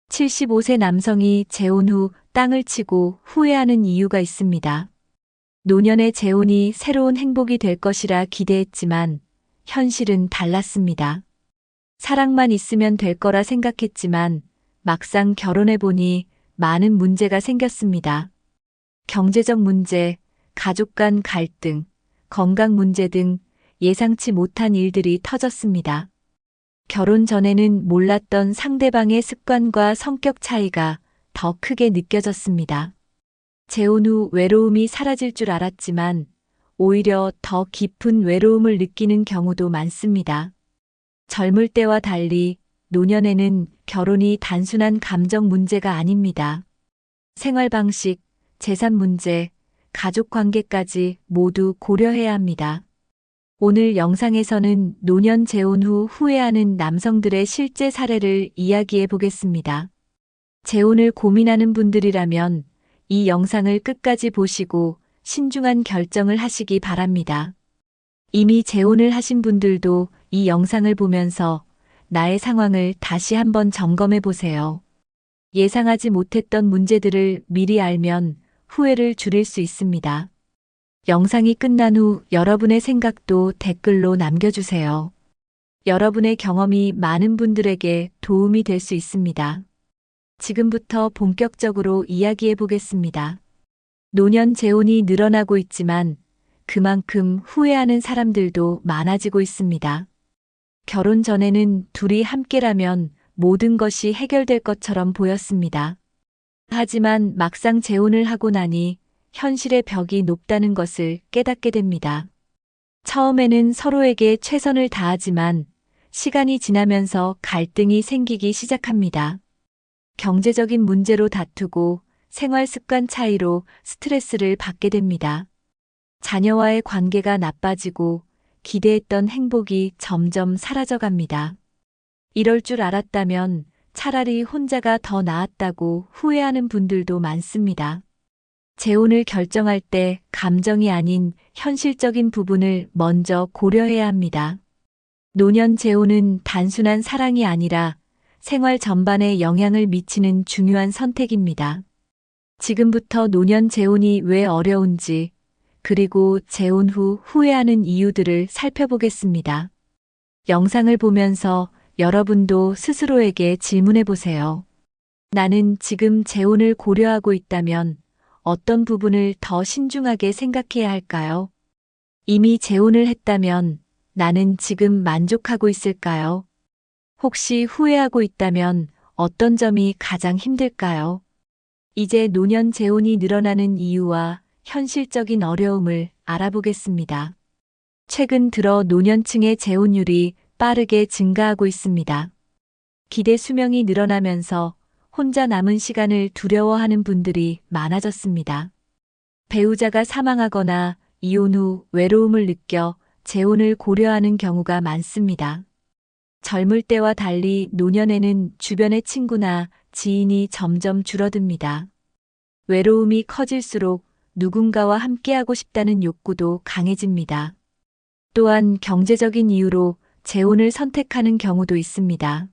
75세 남성이 재혼 후 땅을 치고 후회하는 이유가 있습니다. 노년의 재혼이 새로운 행복이 될 것이라 기대했지만 현실은 달랐습니다. 사랑만 있으면 될 거라 생각했지만 막상 결혼해보니 많은 문제가 생겼습니다. 경제적 문제, 가족 간 갈등, 건강 문제 등 예상치 못한 일들이 터졌습니다. 결혼 전에는 몰랐던 상대방의 습관과 성격 차이가 더 크게 느껴졌습니다. 재혼 후 외로움이 사라질 줄 알았지만 오히려 더 깊은 외로움을 느끼는 경우도 많습니다. 젊을 때와 달리 노년에는 결혼이 단순한 감정 문제가 아닙니다. 생활 방식, 재산 문제, 가족 관계까지 모두 고려해야 합니다. 오늘 영상에서는 노년 재혼 후 후회하는 남성들의 실제 사례를 이야기해 보겠습니다. 재혼을 고민하는 분들이라면 이 영상을 끝까지 보시고 신중한 결정을 하시기 바랍니다. 이미 재혼을 하신 분들도 이 영상을 보면서 나의 상황을 다시 한번 점검해 보세요. 예상하지 못했던 문제들을 미리 알면 후회를 줄일 수 있습니다. 영상이 끝난 후 여러분의 생각도 댓글로 남겨주세요. 여러분의 경험이 많은 분들에게 도움이 될 수 있습니다. 지금부터 본격적으로 이야기해 보겠습니다. 노년 재혼이 늘어나고 있지만 그만큼 후회하는 사람들도 많아지고 있습니다. 결혼 전에는 둘이 함께라면 모든 것이 해결될 것처럼 보였습니다. 하지만 막상 재혼을 하고 나니 현실의 벽이 높다는 것을 깨닫게 됩니다. 처음에는 서로에게 최선을 다하지만 시간이 지나면서 갈등이 생기기 시작합니다. 경제적인 문제로 다투고 생활 습관 차이로 스트레스를 받게 됩니다. 자녀와의 관계가 나빠지고 기대했던 행복이 점점 사라져갑니다. 이럴 줄 알았다면 차라리 혼자가 더 나았다고 후회하는 분들도 많습니다. 재혼을 결정할 때 감정이 아닌 현실적인 부분을 먼저 고려해야 합니다. 노년 재혼은 단순한 사랑이 아니라 생활 전반에 영향을 미치는 중요한 선택입니다. 지금부터 노년 재혼이 왜 어려운지, 그리고 재혼 후 후회하는 이유들을 살펴보겠습니다. 영상을 보면서 여러분도 스스로에게 질문해 보세요. 나는 지금 재혼을 고려하고 있다면 어떤 부분을 더 신중하게 생각해야 할까요? 이미 재혼을 했다면 나는 지금 만족하고 있을까요? 혹시 후회하고 있다면 어떤 점이 가장 힘들까요? 이제 노년 재혼이 늘어나는 이유와 현실적인 어려움을 알아보겠습니다. 최근 들어 노년층의 재혼율이 빠르게 증가하고 있습니다. 기대 수명이 늘어나면서 혼자 남은 시간을 두려워하는 분들이 많아졌습니다. 배우자가 사망하거나 이혼 후 외로움을 느껴 재혼을 고려하는 경우가 많습니다. 젊을 때와 달리 노년에는 주변의 친구나 지인이 점점 줄어듭니다. 외로움이 커질수록 누군가와 함께하고 싶다는 욕구도 강해집니다. 또한 경제적인 이유로 재혼을 선택하는 경우도 있습니다.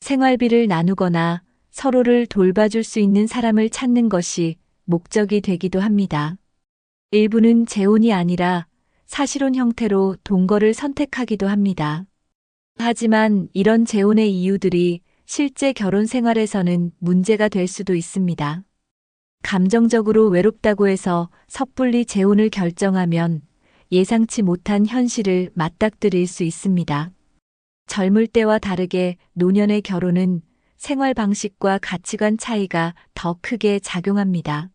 생활비를 나누거나 서로를 돌봐줄 수 있는 사람을 찾는 것이 목적이 되기도 합니다. 일부는 재혼이 아니라 사실혼 형태로 동거를 선택하기도 합니다. 하지만 이런 재혼의 이유들이 실제 결혼 생활에서는 문제가 될 수도 있습니다. 감정적으로 외롭다고 해서 섣불리 재혼을 결정하면 예상치 못한 현실을 맞닥뜨릴 수 있습니다. 젊을 때와 다르게 노년의 결혼은 생활 방식과 가치관 차이가 더 크게 작용합니다.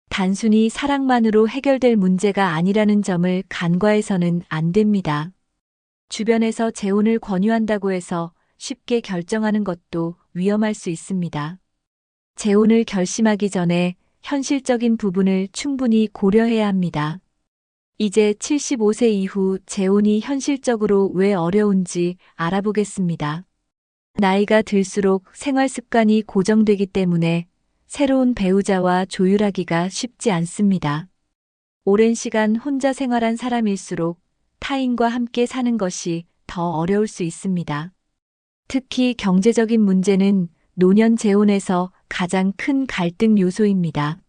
단순히 사랑만으로 해결될 문제가 아니라는 점을 간과해서는 안 됩니다. 주변에서 재혼을 권유한다고 해서 쉽게 결정하는 것도 위험할 수 있습니다. 재혼을 결심하기 전에 현실적인 부분을 충분히 고려해야 합니다. 이제 75세 이후 재혼이 현실적으로 왜 어려운지 알아보겠습니다. 나이가 들수록 생활 습관이 고정되기 때문에 새로운 배우자와 조율하기가 쉽지 않습니다. 오랜 시간 혼자 생활한 사람일수록 타인과 함께 사는 것이 더 어려울 수 있습니다. 특히 경제적인 문제는 노년 재혼에서 가장 큰 갈등 요소입니다.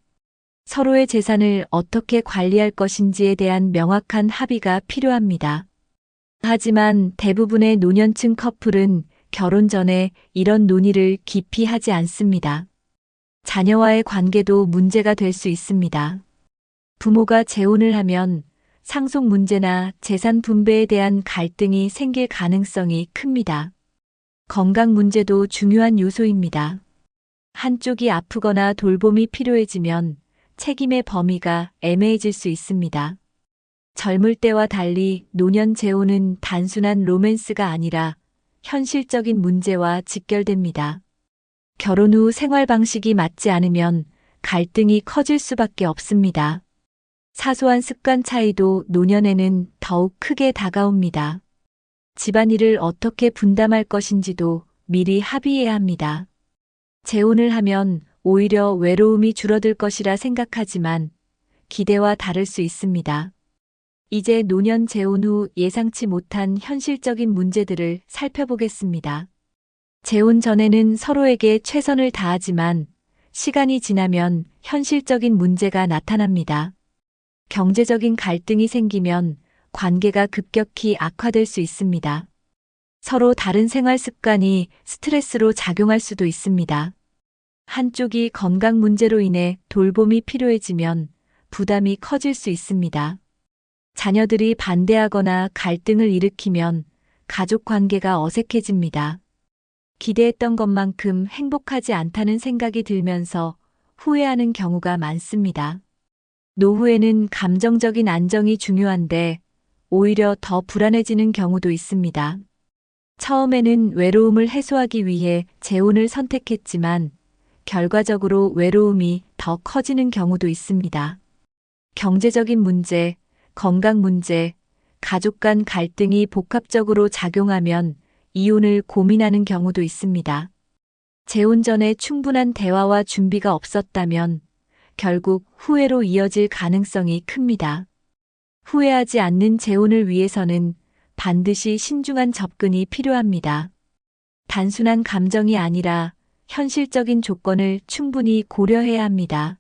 서로의 재산을 어떻게 관리할 것인지에 대한 명확한 합의가 필요합니다. 하지만 대부분의 노년층 커플은 결혼 전에 이런 논의를 깊이 하지 않습니다. 자녀와의 관계도 문제가 될 수 있습니다. 부모가 재혼을 하면 상속 문제나 재산 분배에 대한 갈등이 생길 가능성이 큽니다. 건강 문제도 중요한 요소입니다. 한쪽이 아프거나 돌봄이 필요해지면 책임의 범위가 애매해질 수 있습니다. 젊을 때와 달리 노년 재혼은 단순한 로맨스가 아니라 현실적인 문제와 직결됩니다. 결혼 후 생활 방식이 맞지 않으면 갈등이 커질 수밖에 없습니다. 사소한 습관 차이도 노년에는 더욱 크게 다가옵니다. 집안일을 어떻게 분담할 것인지도 미리 합의해야 합니다. 재혼을 하면 오히려 외로움이 줄어들 것이라 생각하지만 기대와 다를 수 있습니다. 이제 노년 재혼 후 예상치 못한 현실적인 문제들을 살펴보겠습니다. 재혼 전에는 서로에게 최선을 다하지만 시간이 지나면 현실적인 문제가 나타납니다. 경제적인 갈등이 생기면 관계가 급격히 악화될 수 있습니다. 서로 다른 생활 습관이 스트레스로 작용할 수도 있습니다. 한쪽이 건강 문제로 인해 돌봄이 필요해지면 부담이 커질 수 있습니다. 자녀들이 반대하거나 갈등을 일으키면 가족 관계가 어색해집니다. 기대했던 것만큼 행복하지 않다는 생각이 들면서 후회하는 경우가 많습니다. 노후에는 감정적인 안정이 중요한데 오히려 더 불안해지는 경우도 있습니다. 처음에는 외로움을 해소하기 위해 재혼을 선택했지만 결과적으로 외로움이 더 커지는 경우도 있습니다. 경제적인 문제, 건강 문제, 가족 간 갈등이 복합적으로 작용하면 이혼을 고민하는 경우도 있습니다. 재혼 전에 충분한 대화와 준비가 없었다면 결국 후회로 이어질 가능성이 큽니다. 후회하지 않는 재혼을 위해서는 반드시 신중한 접근이 필요합니다. 단순한 감정이 아니라 현실적인 조건을 충분히 고려해야 합니다.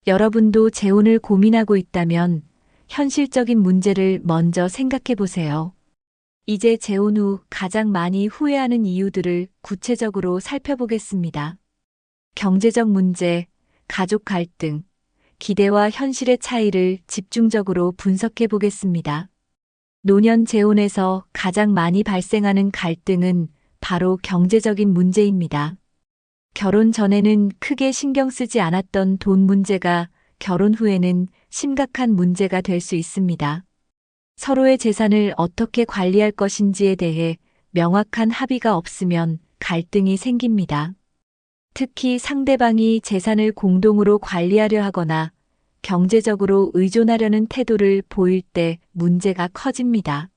여러분도 재혼을 고민하고 있다면 현실적인 문제를 먼저 생각해 보세요. 이제 재혼 후 가장 많이 후회하는 이유들을 구체적으로 살펴보겠습니다. 경제적 문제, 가족 갈등, 기대와 현실의 차이를 집중적으로 분석해 보겠습니다. 노년 재혼에서 가장 많이 발생하는 갈등은 바로 경제적인 문제입니다. 결혼 전에는 크게 신경 쓰지 않았던 돈 문제가 결혼 후에는 심각한 문제가 될 수 있습니다. 서로의 재산을 어떻게 관리할 것인지에 대해 명확한 합의가 없으면 갈등이 생깁니다. 특히 상대방이 재산을 공동으로 관리하려 하거나 경제적으로 의존하려는 태도를 보일 때 문제가 커집니다.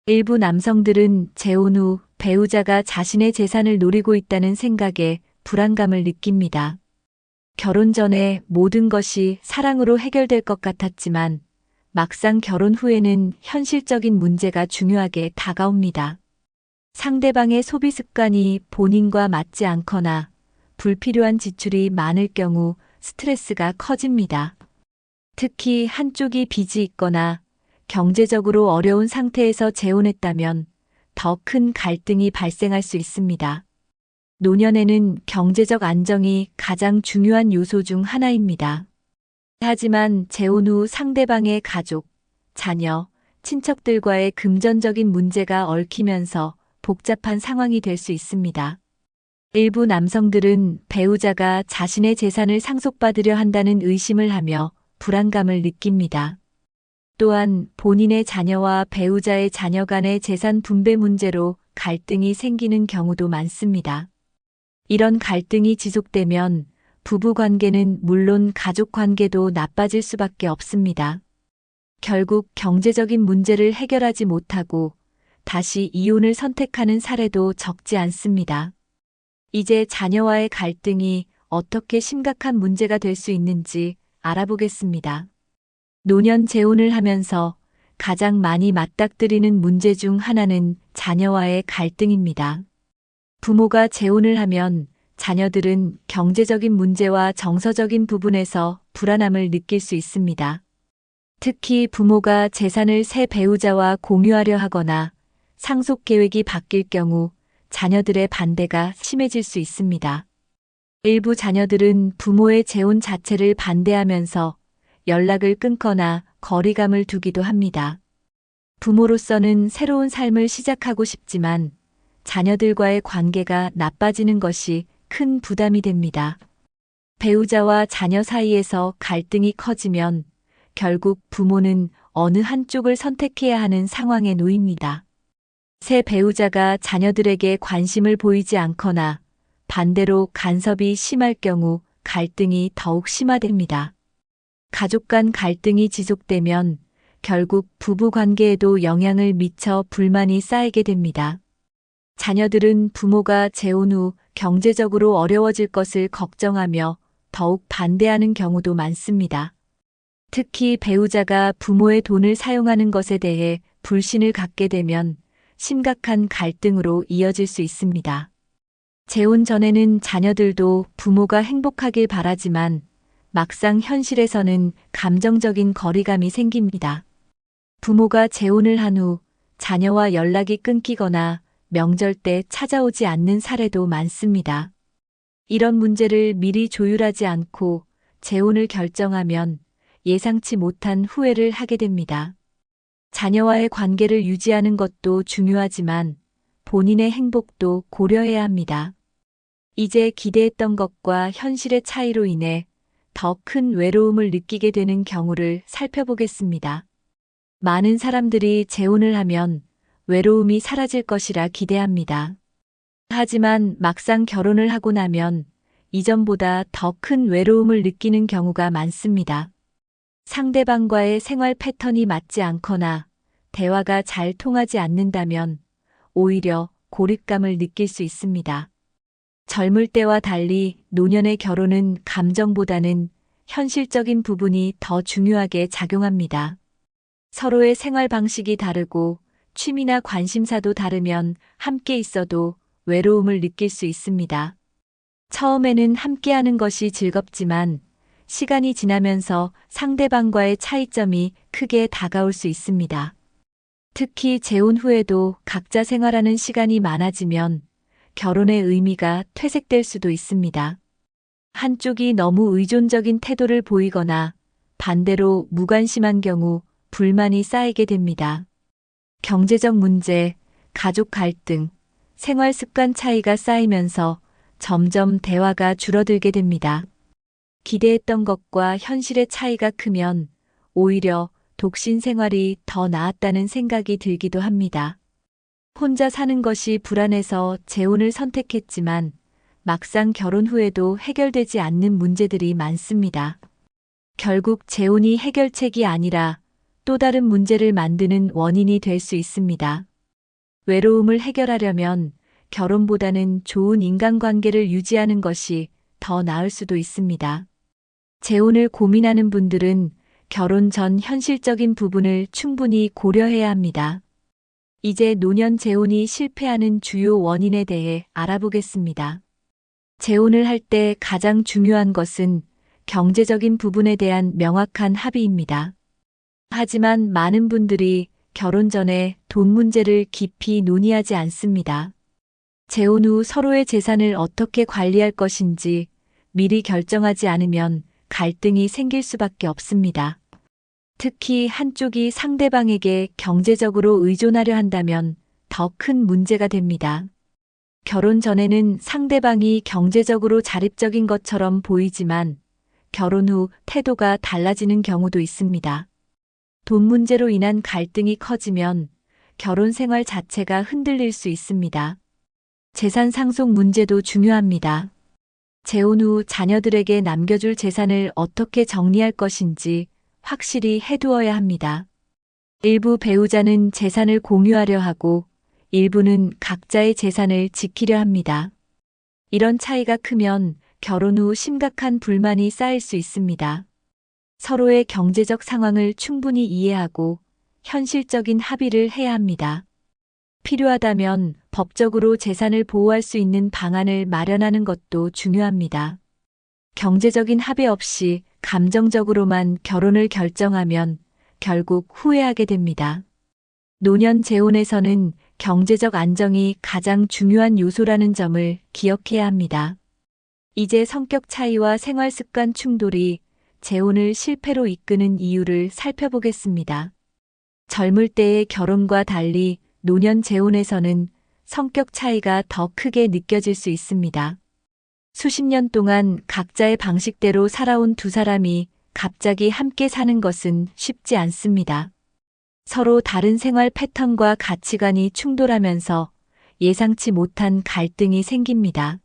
일부 남성들은 재혼 후 배우자가 자신의 재산을 노리고 있다는 생각에 불안감을 느낍니다. 결혼 전에 모든 것이 사랑으로 해결될 것 같았지만 막상 결혼 후에는 현실적인 문제가 중요하게 다가옵니다. 상대방의 소비 습관이 본인과 맞지 않거나 불필요한 지출이 많을 경우 스트레스가 커집니다. 특히 한쪽이 빚이 있거나 경제적으로 어려운 상태에서 재혼했다면 더 큰 갈등이 발생할 수 있습니다. 노년에는 경제적 안정이 가장 중요한 요소 중 하나입니다. 하지만 재혼 후 상대방의 가족, 자녀, 친척들과의 금전적인 문제가 얽히면서 복잡한 상황이 될 수 있습니다. 일부 남성들은 배우자가 자신의 재산을 상속받으려 한다는 의심을 하며 불안감을 느낍니다. 또한 본인의 자녀와 배우자의 자녀 간의 재산 분배 문제로 갈등이 생기는 경우도 많습니다. 이런 갈등이 지속되면 부부 관계는 물론 가족 관계도 나빠질 수밖에 없습니다. 결국 경제적인 문제를 해결하지 못하고 다시 이혼을 선택하는 사례도 적지 않습니다. 이제 자녀와의 갈등이 어떻게 심각한 문제가 될 수 있는지 알아보겠습니다. 노년 재혼을 하면서 가장 많이 맞닥뜨리는 문제 중 하나는 자녀와의 갈등입니다. 부모가 재혼을 하면 자녀들은 경제적인 문제와 정서적인 부분에서 불안함을 느낄 수 있습니다. 특히 부모가 재산을 새 배우자와 공유하려 하거나 상속 계획이 바뀔 경우 자녀들의 반대가 심해질 수 있습니다. 일부 자녀들은 부모의 재혼 자체를 반대하면서 연락을 끊거나 거리감을 두기도 합니다. 부모로서는 새로운 삶을 시작하고 싶지만 자녀들과의 관계가 나빠지는 것이 큰 부담이 됩니다. 배우자와 자녀 사이에서 갈등이 커지면 결국 부모는 어느 한쪽을 선택해야 하는 상황에 놓입니다. 새 배우자가 자녀들에게 관심을 보이지 않거나 반대로 간섭이 심할 경우 갈등이 더욱 심화됩니다. 가족 간 갈등이 지속되면 결국 부부 관계에도 영향을 미쳐 불만이 쌓이게 됩니다. 자녀들은 부모가 재혼 후 경제적으로 어려워질 것을 걱정하며 더욱 반대하는 경우도 많습니다. 특히 배우자가 부모의 돈을 사용하는 것에 대해 불신을 갖게 되면 심각한 갈등으로 이어질 수 있습니다. 재혼 전에는 자녀들도 부모가 행복하길 바라지만 막상 현실에서는 감정적인 거리감이 생깁니다. 부모가 재혼을 한 후 자녀와 연락이 끊기거나 명절 때 찾아오지 않는 사례도 많습니다. 이런 문제를 미리 조율하지 않고 재혼을 결정하면 예상치 못한 후회를 하게 됩니다. 자녀와의 관계를 유지하는 것도 중요하지만 본인의 행복도 고려해야 합니다. 이제 기대했던 것과 현실의 차이로 인해 더 큰 외로움을 느끼게 되는 경우를 살펴보겠습니다. 많은 사람들이 재혼을 하면 외로움이 사라질 것이라 기대합니다. 하지만 막상 결혼을 하고 나면 이전보다 더 큰 외로움을 느끼는 경우가 많습니다. 상대방과의 생활 패턴이 맞지 않거나 대화가 잘 통하지 않는다면 오히려 고립감을 느낄 수 있습니다. 젊을 때와 달리 노년의 결혼은 감정보다는 현실적인 부분이 더 중요하게 작용합니다. 서로의 생활 방식이 다르고 취미나 관심사도 다르면 함께 있어도 외로움을 느낄 수 있습니다. 처음에는 함께하는 것이 즐겁지만 시간이 지나면서 상대방과의 차이점이 크게 다가올 수 있습니다. 특히 재혼 후에도 각자 생활하는 시간이 많아지면 결혼의 의미가 퇴색될 수도 있습니다. 한쪽이 너무 의존적인 태도를 보이거나 반대로 무관심한 경우 불만이 쌓이게 됩니다. 경제적 문제, 가족 갈등, 생활 습관 차이가 쌓이면서 점점 대화가 줄어들게 됩니다. 기대했던 것과 현실의 차이가 크면 오히려 독신 생활이 더 나았다는 생각이 들기도 합니다. 혼자 사는 것이 불안해서 재혼을 선택했지만 막상 결혼 후에도 해결되지 않는 문제들이 많습니다. 결국 재혼이 해결책이 아니라 또 다른 문제를 만드는 원인이 될 수 있습니다. 외로움을 해결하려면 결혼보다는 좋은 인간관계를 유지하는 것이 더 나을 수도 있습니다. 재혼을 고민하는 분들은 결혼 전 현실적인 부분을 충분히 고려해야 합니다. 이제 노년 재혼이 실패하는 주요 원인에 대해 알아보겠습니다. 재혼을 할 때 가장 중요한 것은 경제적인 부분에 대한 명확한 합의입니다. 하지만 많은 분들이 결혼 전에 돈 문제를 깊이 논의하지 않습니다. 재혼 후 서로의 재산을 어떻게 관리할 것인지 미리 결정하지 않으면 갈등이 생길 수밖에 없습니다. 특히 한쪽이 상대방에게 경제적으로 의존하려 한다면 더 큰 문제가 됩니다. 결혼 전에는 상대방이 경제적으로 자립적인 것처럼 보이지만 결혼 후 태도가 달라지는 경우도 있습니다. 돈 문제로 인한 갈등이 커지면 결혼 생활 자체가 흔들릴 수 있습니다. 재산 상속 문제도 중요합니다. 재혼 후 자녀들에게 남겨줄 재산을 어떻게 정리할 것인지 확실히 해두어야 합니다. 일부 배우자는 재산을 공유하려 하고 일부는 각자의 재산을 지키려 합니다. 이런 차이가 크면 결혼 후 심각한 불만이 쌓일 수 있습니다. 서로의 경제적 상황을 충분히 이해하고 현실적인 합의를 해야 합니다. 필요하다면 법적으로 재산을 보호할 수 있는 방안을 마련하는 것도 중요합니다. 경제적인 합의 없이 감정적으로만 결혼을 결정하면 결국 후회하게 됩니다. 노년 재혼에서는 경제적 안정이 가장 중요한 요소라는 점을 기억해야 합니다. 이제 성격 차이와 생활 습관 충돌이 재혼을 실패로 이끄는 이유를 살펴보겠습니다. 젊을 때의 결혼과 달리 노년 재혼에서는 성격 차이가 더 크게 느껴질 수 있습니다. 수십 년 동안 각자의 방식대로 살아온 두 사람이 갑자기 함께 사는 것은 쉽지 않습니다. 서로 다른 생활 패턴과 가치관이 충돌하면서 예상치 못한 갈등이 생깁니다.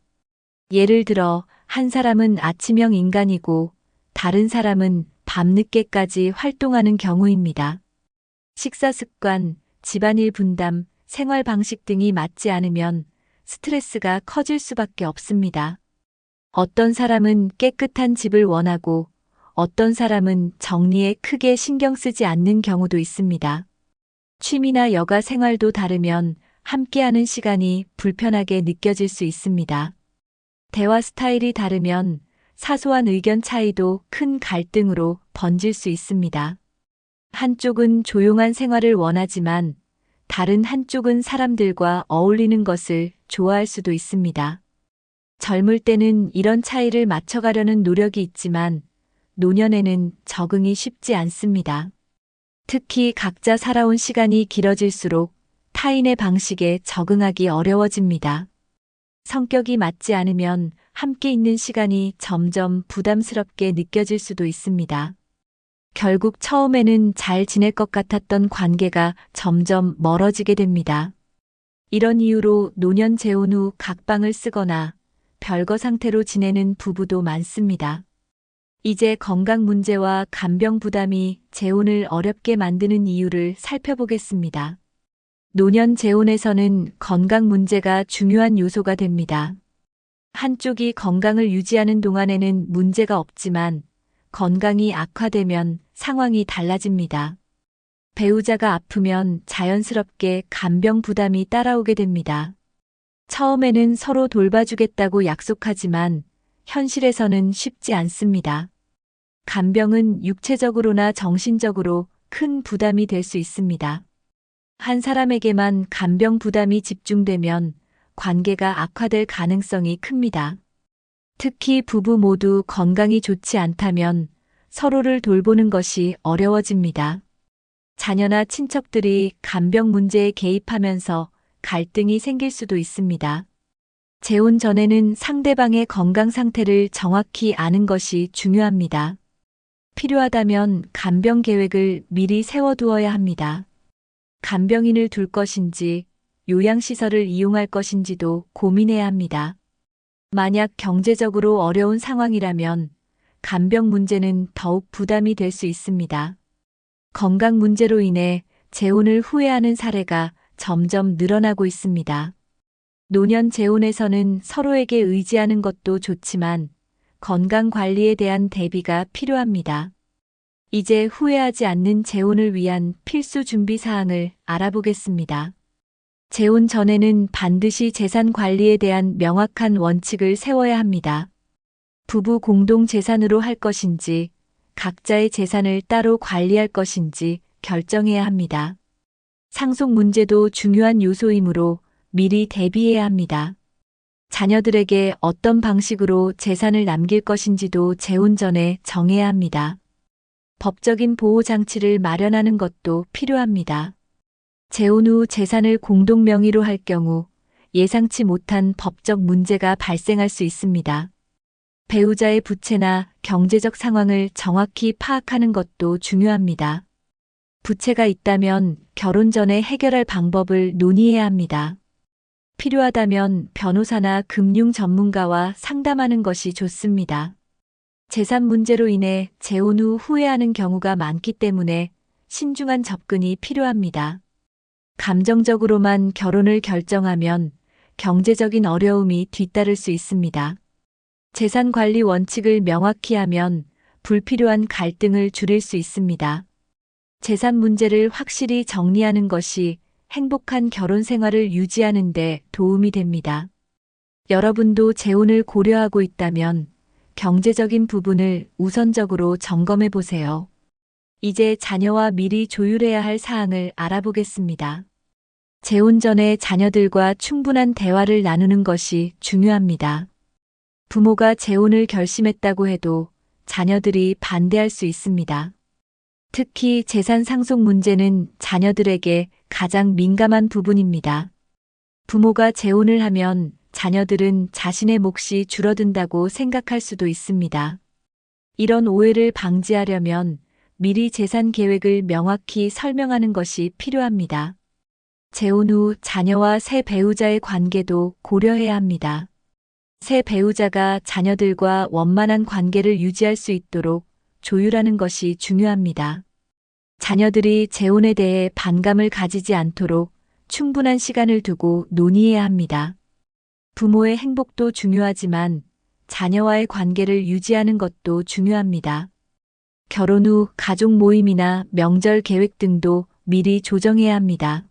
예를 들어 한 사람은 아침형 인간이고 다른 사람은 밤늦게까지 활동하는 경우입니다. 식사 습관, 집안일 분담, 생활 방식 등이 맞지 않으면 스트레스가 커질 수밖에 없습니다. 어떤 사람은 깨끗한 집을 원하고 어떤 사람은 정리에 크게 신경 쓰지 않는 경우도 있습니다. 취미나 여가 생활도 다르면 함께하는 시간이 불편하게 느껴질 수 있습니다. 대화 스타일이 다르면 사소한 의견 차이도 큰 갈등으로 번질 수 있습니다. 한쪽은 조용한 생활을 원하지만 다른 한쪽은 사람들과 어울리는 것을 좋아할 수도 있습니다. 젊을 때는 이런 차이를 맞춰가려는 노력이 있지만 노년에는 적응이 쉽지 않습니다. 특히 각자 살아온 시간이 길어질수록 타인의 방식에 적응하기 어려워집니다. 성격이 맞지 않으면 함께 있는 시간이 점점 부담스럽게 느껴질 수도 있습니다. 결국 처음에는 잘 지낼 것 같았던 관계가 점점 멀어지게 됩니다. 이런 이유로 노년 재혼 후 각방을 쓰거나 별거 상태로 지내는 부부도 많습니다. 이제 건강 문제와 간병 부담이 재혼을 어렵게 만드는 이유를 살펴보겠습니다. 노년 재혼에서는 건강 문제가 중요한 요소가 됩니다. 한쪽이 건강을 유지하는 동안에는 문제가 없지만 건강이 악화되면 상황이 달라집니다. 배우자가 아프면 자연스럽게 간병 부담이 따라오게 됩니다. 처음에는 서로 돌봐주겠다고 약속하지만 현실에서는 쉽지 않습니다. 간병은 육체적으로나 정신적으로 큰 부담이 될 수 있습니다. 한 사람에게만 간병 부담이 집중되면 관계가 악화될 가능성이 큽니다. 특히 부부 모두 건강이 좋지 않다면 서로를 돌보는 것이 어려워집니다. 자녀나 친척들이 간병 문제에 개입하면서 갈등이 생길 수도 있습니다. 재혼 전에는 상대방의 건강 상태를 정확히 아는 것이 중요합니다. 필요하다면 간병 계획을 미리 세워두어야 합니다. 간병인을 둘 것인지 요양시설을 이용할 것인지도 고민해야 합니다. 만약 경제적으로 어려운 상황이라면 간병 문제는 더욱 부담이 될 수 있습니다. 건강 문제로 인해 재혼을 후회하는 사례가 점점 늘어나고 있습니다. 노년 재혼에서는 서로에게 의지하는 것도 좋지만 건강 관리에 대한 대비가 필요합니다. 이제 후회하지 않는 재혼을 위한 필수 준비 사항을 알아보겠습니다. 재혼 전에는 반드시 재산 관리에 대한 명확한 원칙을 세워야 합니다. 부부 공동 재산으로 할 것인지 각자의 재산을 따로 관리할 것인지 결정해야 합니다. 상속 문제도 중요한 요소이므로 미리 대비해야 합니다. 자녀들에게 어떤 방식으로 재산을 남길 것인지도 재혼 전에 정해야 합니다. 법적인 보호 장치를 마련하는 것도 필요합니다. 재혼 후 재산을 공동 명의로 할 경우 예상치 못한 법적 문제가 발생할 수 있습니다. 배우자의 부채나 경제적 상황을 정확히 파악하는 것도 중요합니다. 부채가 있다면 결혼 전에 해결할 방법을 논의해야 합니다. 필요하다면 변호사나 금융 전문가와 상담하는 것이 좋습니다. 재산 문제로 인해 재혼 후 후회하는 경우가 많기 때문에 신중한 접근이 필요합니다. 감정적으로만 결혼을 결정하면 경제적인 어려움이 뒤따를 수 있습니다. 재산 관리 원칙을 명확히 하면 불필요한 갈등을 줄일 수 있습니다. 재산 문제를 확실히 정리하는 것이 행복한 결혼 생활을 유지하는 데 도움이 됩니다. 여러분도 재혼을 고려하고 있다면 경제적인 부분을 우선적으로 점검해 보세요. 이제 자녀와 미리 조율해야 할 사항을 알아보겠습니다. 재혼 전에 자녀들과 충분한 대화를 나누는 것이 중요합니다. 부모가 재혼을 결심했다고 해도 자녀들이 반대할 수 있습니다. 특히 재산 상속 문제는 자녀들에게 가장 민감한 부분입니다. 부모가 재혼을 하면 자녀들은 자신의 몫이 줄어든다고 생각할 수도 있습니다. 이런 오해를 방지하려면 미리 재산 계획을 명확히 설명하는 것이 필요합니다. 재혼 후 자녀와 새 배우자의 관계도 고려해야 합니다. 새 배우자가 자녀들과 원만한 관계를 유지할 수 있도록 조율하는 것이 중요합니다. 자녀들이 재혼에 대해 반감을 가지지 않도록 충분한 시간을 두고 논의해야 합니다. 부모의 행복도 중요하지만 자녀와의 관계를 유지하는 것도 중요합니다. 결혼 후 가족 모임이나 명절 계획 등도 미리 조정해야 합니다.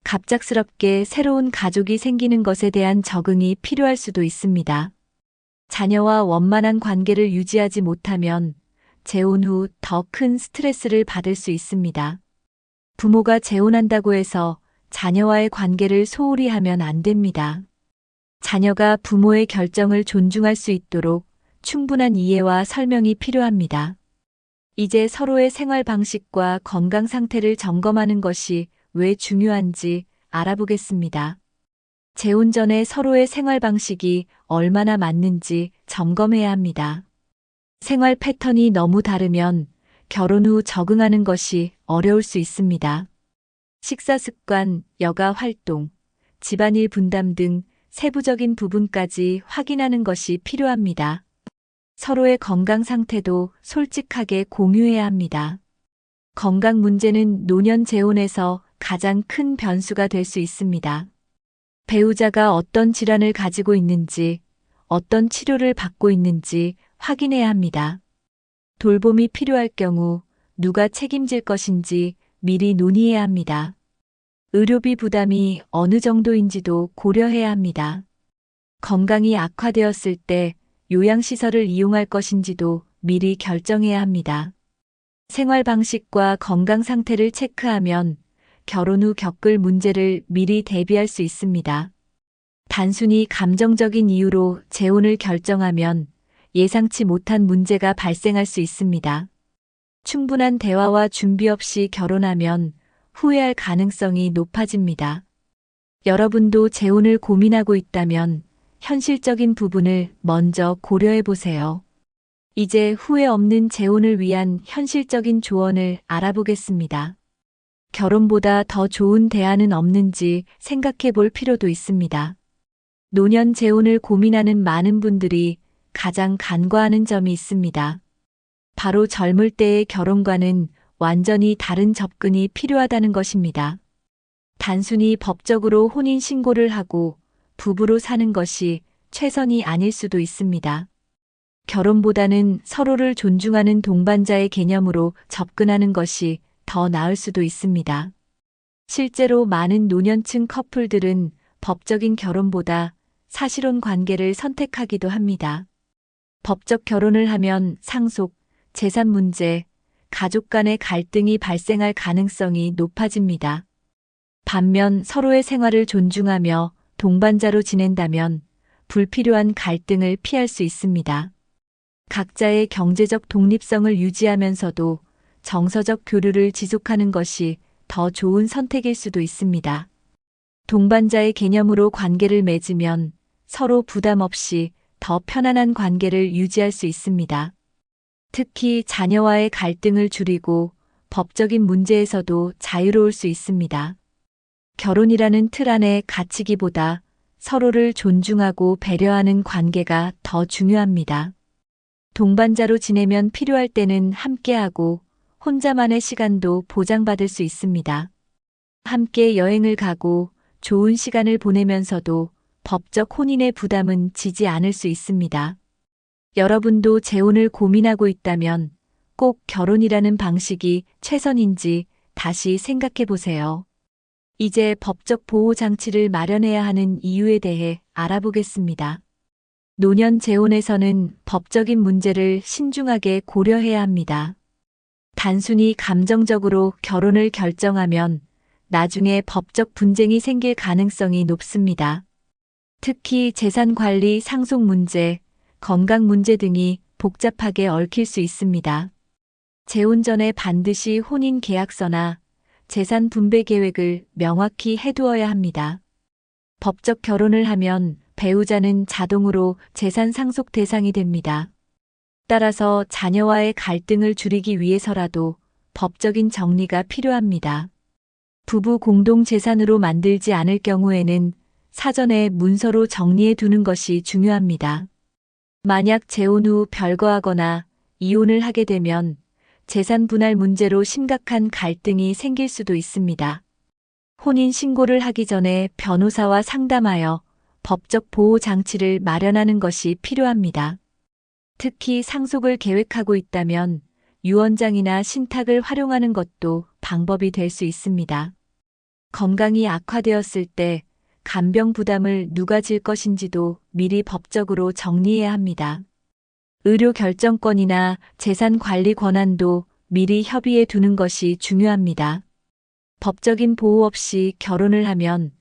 갑작스럽게 새로운 가족이 생기는 것에 대한 적응이 필요할 수도 있습니다. 자녀와 원만한 관계를 유지하지 못하면 재혼 후 더 큰 스트레스를 받을 수 있습니다. 부모가 재혼한다고 해서 자녀와의 관계를 소홀히 하면 안 됩니다. 자녀가 부모의 결정을 존중할 수 있도록 충분한 이해와 설명이 필요합니다. 이제 서로의 생활 방식과 건강 상태를 점검하는 것이 왜 중요한지 알아보겠습니다. 재혼 전에 서로의 생활 방식이 얼마나 맞는지 점검해야 합니다. 생활 패턴이 너무 다르면 결혼 후 적응하는 것이 어려울 수 있습니다. 식사 습관, 여가 활동, 집안일 분담 등 세부적인 부분까지 확인하는 것이 필요합니다. 서로의 건강 상태도 솔직하게 공유해야 합니다. 건강 문제는 노년 재혼에서 가장 큰 변수가 될 수 있습니다. 배우자가 어떤 질환을 가지고 있는지, 어떤 치료를 받고 있는지 확인해야 합니다. 돌봄이 필요할 경우 누가 책임질 것인지 미리 논의해야 합니다. 의료비 부담이 어느 정도인지도 고려해야 합니다. 건강이 악화되었을 때 요양시설을 이용할 것인지도 미리 결정해야 합니다. 생활 방식과 건강 상태를 체크하면 결혼 후 겪을 문제를 미리 대비할 수 있습니다. 단순히 감정적인 이유로 재혼을 결정하면 예상치 못한 문제가 발생할 수 있습니다. 충분한 대화와 준비 없이 결혼하면 후회할 가능성이 높아집니다. 여러분도 재혼을 고민하고 있다면 현실적인 부분을 먼저 고려해 보세요. 이제 후회 없는 재혼을 위한 현실적인 조언을 알아보겠습니다. 결혼보다 더 좋은 대안은 없는지 생각해 볼 필요도 있습니다. 노년 재혼을 고민하는 많은 분들이 가장 간과하는 점이 있습니다. 바로 젊을 때의 결혼과는 완전히 다른 접근이 필요하다는 것입니다. 단순히 법적으로 혼인 신고를 하고 부부로 사는 것이 최선이 아닐 수도 있습니다. 결혼보다는 서로를 존중하는 동반자의 개념으로 접근하는 것이 더 나을 수도 있습니다. 실제로 많은 노년층 커플들은 법적인 결혼보다 사실혼 관계를 선택하기도 합니다. 법적 결혼을 하면 상속, 재산 문제, 가족 간의 갈등이 발생할 가능성이 높아집니다. 반면 서로의 생활을 존중하며 동반자로 지낸다면 불필요한 갈등을 피할 수 있습니다. 각자의 경제적 독립성을 유지하면서도 정서적 교류를 지속하는 것이 더 좋은 선택일 수도 있습니다. 동반자의 개념으로 관계를 맺으면 서로 부담 없이 더 편안한 관계를 유지할 수 있습니다. 특히 자녀와의 갈등을 줄이고 법적인 문제에서도 자유로울 수 있습니다. 결혼이라는 틀 안에 갇히기보다 서로를 존중하고 배려하는 관계가 더 중요합니다. 동반자로 지내면 필요할 때는 함께하고 혼자만의 시간도 보장받을 수 있습니다. 함께 여행을 가고 좋은 시간을 보내면서도 법적 혼인의 부담은 지지 않을 수 있습니다. 여러분도 재혼을 고민하고 있다면 꼭 결혼이라는 방식이 최선인지 다시 생각해 보세요. 이제 법적 보호 장치를 마련해야 하는 이유에 대해 알아보겠습니다. 노년 재혼에서는 법적인 문제를 신중하게 고려해야 합니다. 단순히 감정적으로 결혼을 결정하면 나중에 법적 분쟁이 생길 가능성이 높습니다. 특히 재산 관리 상속 문제, 건강 문제 등이 복잡하게 얽힐 수 있습니다. 재혼 전에 반드시 혼인 계약서나 재산 분배 계획을 명확히 해두어야 합니다. 법적 결혼을 하면 배우자는 자동으로 재산 상속 대상이 됩니다. 따라서 자녀와의 갈등을 줄이기 위해서라도 법적인 정리가 필요합니다. 부부 공동 재산으로 만들지 않을 경우에는 사전에 문서로 정리해 두는 것이 중요합니다. 만약 재혼 후 별거하거나 이혼을 하게 되면 재산 분할 문제로 심각한 갈등이 생길 수도 있습니다. 혼인 신고를 하기 전에 변호사와 상담하여 법적 보호 장치를 마련하는 것이 필요합니다. 특히 상속을 계획하고 있다면 유언장이나 신탁을 활용하는 것도 방법이 될 수 있습니다. 건강이 악화되었을 때 간병 부담을 누가 질 것인지도 미리 법적으로 정리해야 합니다. 의료 결정권이나 재산 관리 권한도 미리 협의해 두는 것이 중요합니다. 법적인 보호 없이 결혼을 하면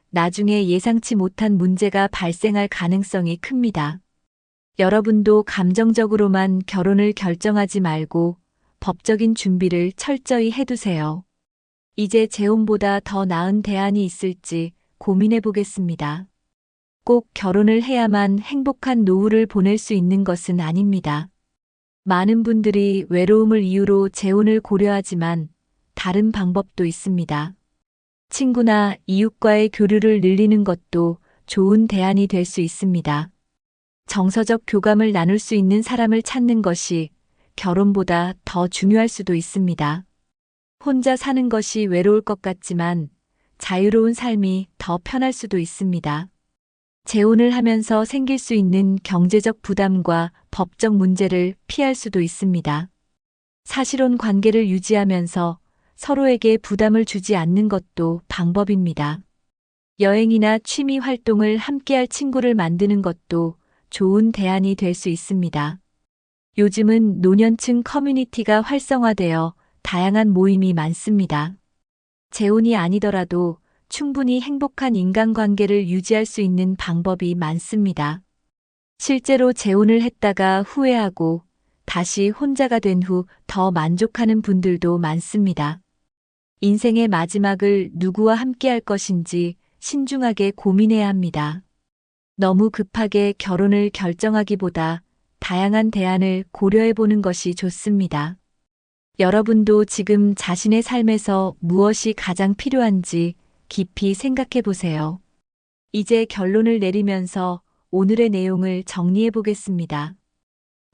나중에 예상치 못한 문제가 발생할 가능성이 큽니다. 여러분도 감정적으로만 결혼을 결정하지 말고 법적인 준비를 철저히 해두세요. 이제 재혼보다 더 나은 대안이 있을지 고민해 보겠습니다. 꼭 결혼을 해야만 행복한 노후를 보낼 수 있는 것은 아닙니다. 많은 분들이 외로움을 이유로 재혼을 고려하지만 다른 방법도 있습니다. 친구나 이웃과의 교류를 늘리는 것도 좋은 대안이 될 수 있습니다. 정서적 교감을 나눌 수 있는 사람을 찾는 것이 결혼보다 더 중요할 수도 있습니다. 혼자 사는 것이 외로울 것 같지만 자유로운 삶이 더 편할 수도 있습니다. 재혼을 하면서 생길 수 있는 경제적 부담과 법적 문제를 피할 수도 있습니다. 사실혼 관계를 유지하면서 서로에게 부담을 주지 않는 것도 방법입니다. 여행이나 취미 활동을 함께할 친구를 만드는 것도 좋은 대안이 될 수 있습니다. 요즘은 노년층 커뮤니티가 활성화되어 다양한 모임이 많습니다. 재혼이 아니더라도 충분히 행복한 인간관계를 유지할 수 있는 방법이 많습니다. 실제로 재혼을 했다가 후회하고 다시 혼자가 된 후 더 만족하는 분들도 많습니다. 인생의 마지막을 누구와 함께할 것인지 신중하게 고민해야 합니다. 너무 급하게 결혼을 결정하기보다 다양한 대안을 고려해 보는 것이 좋습니다. 여러분도 지금 자신의 삶에서 무엇이 가장 필요한지 깊이 생각해 보세요. 이제 결론을 내리면서 오늘의 내용을 정리해 보겠습니다.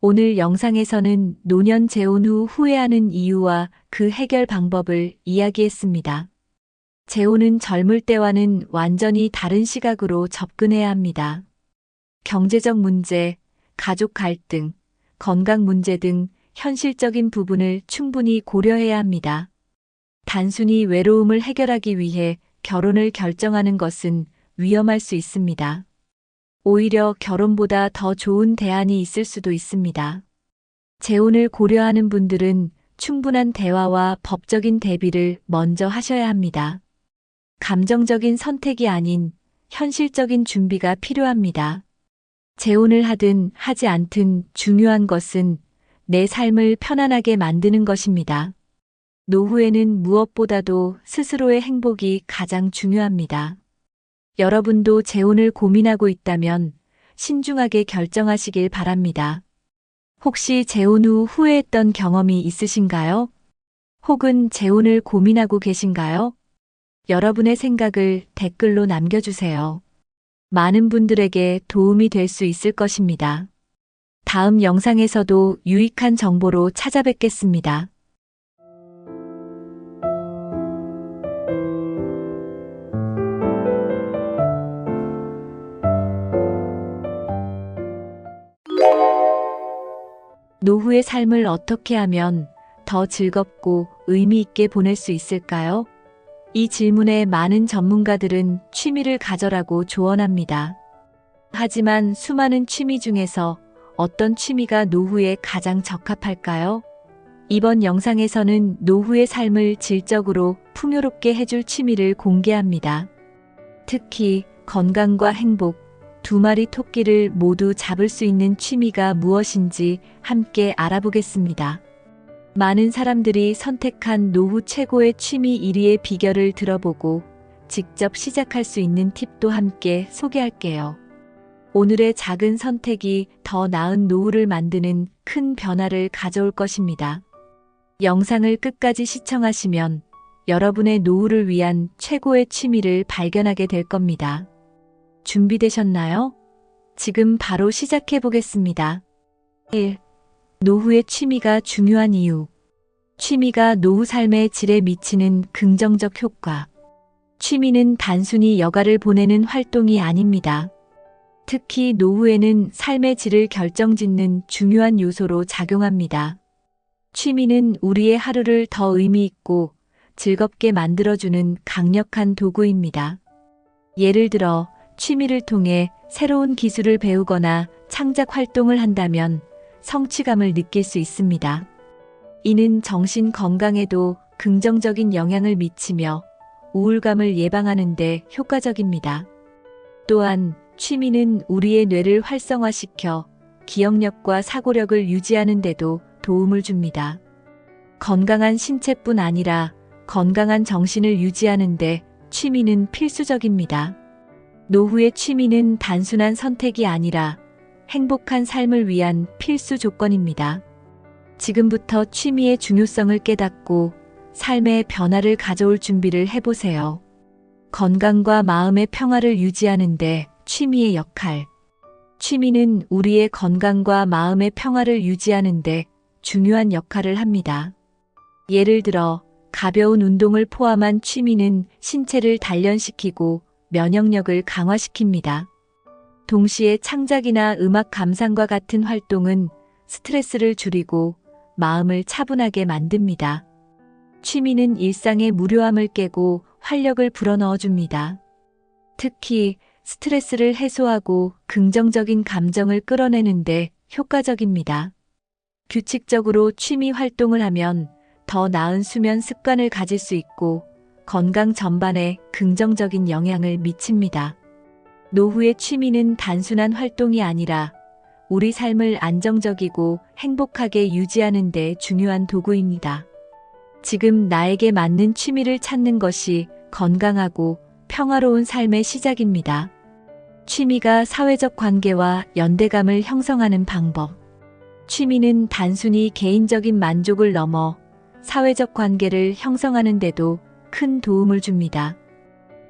오늘 영상에서는 노년 재혼 후 후회하는 이유와 그 해결 방법을 이야기했습니다. 재혼은 젊을 때와는 완전히 다른 시각으로 접근해야 합니다. 경제적 문제, 가족 갈등, 건강 문제 등 현실적인 부분을 충분히 고려해야 합니다. 단순히 외로움을 해결하기 위해 결혼을 결정하는 것은 위험할 수 있습니다. 오히려 결혼보다 더 좋은 대안이 있을 수도 있습니다. 재혼을 고려하는 분들은 충분한 대화와 법적인 대비를 먼저 하셔야 합니다. 감정적인 선택이 아닌 현실적인 준비가 필요합니다. 재혼을 하든 하지 않든 중요한 것은 내 삶을 편안하게 만드는 것입니다. 노후에는 무엇보다도 스스로의 행복이 가장 중요합니다. 여러분도 재혼을 고민하고 있다면 신중하게 결정하시길 바랍니다. 혹시 재혼 후 후회했던 경험이 있으신가요? 혹은 재혼을 고민하고 계신가요? 여러분의 생각을 댓글로 남겨주세요. 많은 분들에게 도움이 될 수 있을 것입니다. 다음 영상에서도 유익한 정보로 찾아뵙겠습니다. 노후의 삶을 어떻게 하면 더 즐겁고 의미 있게 보낼 수 있을까요? 이 질문에 많은 전문가들은 취미를 가져라고 조언합니다. 하지만 수많은 취미 중에서 어떤 취미가 노후에 가장 적합할까요? 이번 영상에서는 노후의 삶을 질적으로 풍요롭게 해줄 취미를 공개합니다. 특히 건강과 행복, 두 마리 토끼를 모두 잡을 수 있는 취미가 무엇인지 함께 알아보겠습니다. 많은 사람들이 선택한 노후 최고의 취미 1위의 비결을 들어보고 직접 시작할 수 있는 팁도 함께 소개할게요. 오늘의 작은 선택이 더 나은 노후를 만드는 큰 변화를 가져올 것입니다. 영상을 끝까지 시청하시면 여러분의 노후를 위한 최고의 취미를 발견하게 될 겁니다. 준비되셨나요? 지금 바로 시작해 보겠습니다. 1. 노후의 취미가 중요한 이유. 취미가 노후 삶의 질에 미치는 긍정적 효과. 취미는 단순히 여가를 보내는 활동이 아닙니다. 특히 노후에는 삶의 질을 결정짓는 중요한 요소로 작용합니다. 취미는 우리의 하루를 더 의미 있고 즐겁게 만들어주는 강력한 도구입니다. 예를 들어 취미를 통해 새로운 기술을 배우거나 창작 활동을 한다면 성취감을 느낄 수 있습니다. 이는 정신 건강에도 긍정적인 영향을 미치며 우울감을 예방하는 데 효과적입니다. 또한 취미는 우리의 뇌를 활성화시켜 기억력과 사고력을 유지하는 데도 도움을 줍니다. 건강한 신체뿐 아니라 건강한 정신을 유지하는 데 취미는 필수적입니다. 노후의 취미는 단순한 선택이 아니라 행복한 삶을 위한 필수 조건입니다. 지금부터 취미의 중요성을 깨닫고 삶의 변화를 가져올 준비를 해보세요. 건강과 마음의 평화를 유지하는 데 취미의 역할. 취미는 우리의 건강과 마음의 평화를 유지하는 데 중요한 역할을 합니다. 예를 들어 가벼운 운동을 포함한 취미는 신체를 단련시키고 면역력을 강화시킵니다. 동시에 창작이나 음악 감상과 같은 활동은 스트레스를 줄이고 마음을 차분하게 만듭니다. 취미는 일상의 무료함을 깨고 활력을 불어넣어 줍니다. 특히 스트레스를 해소하고 긍정적인 감정을 끌어내는데 효과적입니다. 규칙적으로 취미 활동을 하면 더 나은 수면 습관을 가질 수 있고 건강 전반에 긍정적인 영향을 미칩니다. 노후의 취미는 단순한 활동이 아니라 우리 삶을 안정적이고 행복하게 유지하는 데 중요한 도구입니다. 지금 나에게 맞는 취미를 찾는 것이 건강하고 평화로운 삶의 시작입니다. 취미가 사회적 관계와 연대감을 형성하는 방법. 취미는 단순히 개인적인 만족을 넘어 사회적 관계를 형성하는 데도 큰 도움을 줍니다.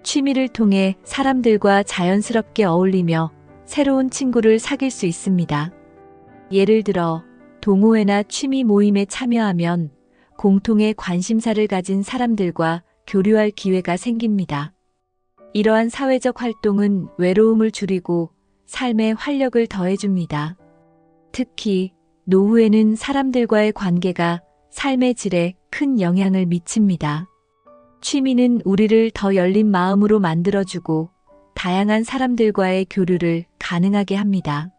취미를 통해 사람들과 자연스럽게 어울리며 새로운 친구를 사귈 수 있습니다. 예를 들어 동호회나 취미 모임에 참여하면 공통의 관심사를 가진 사람들과 교류할 기회가 생깁니다. 이러한 사회적 활동은 외로움을 줄이고 삶에 활력을 더해줍니다. 특히 노후에는 사람들과의 관계가 삶의 질에 큰 영향을 미칩니다. 취미는 우리를 더 열린 마음으로 만들어주고 다양한 사람들과의 교류를 가능하게 합니다.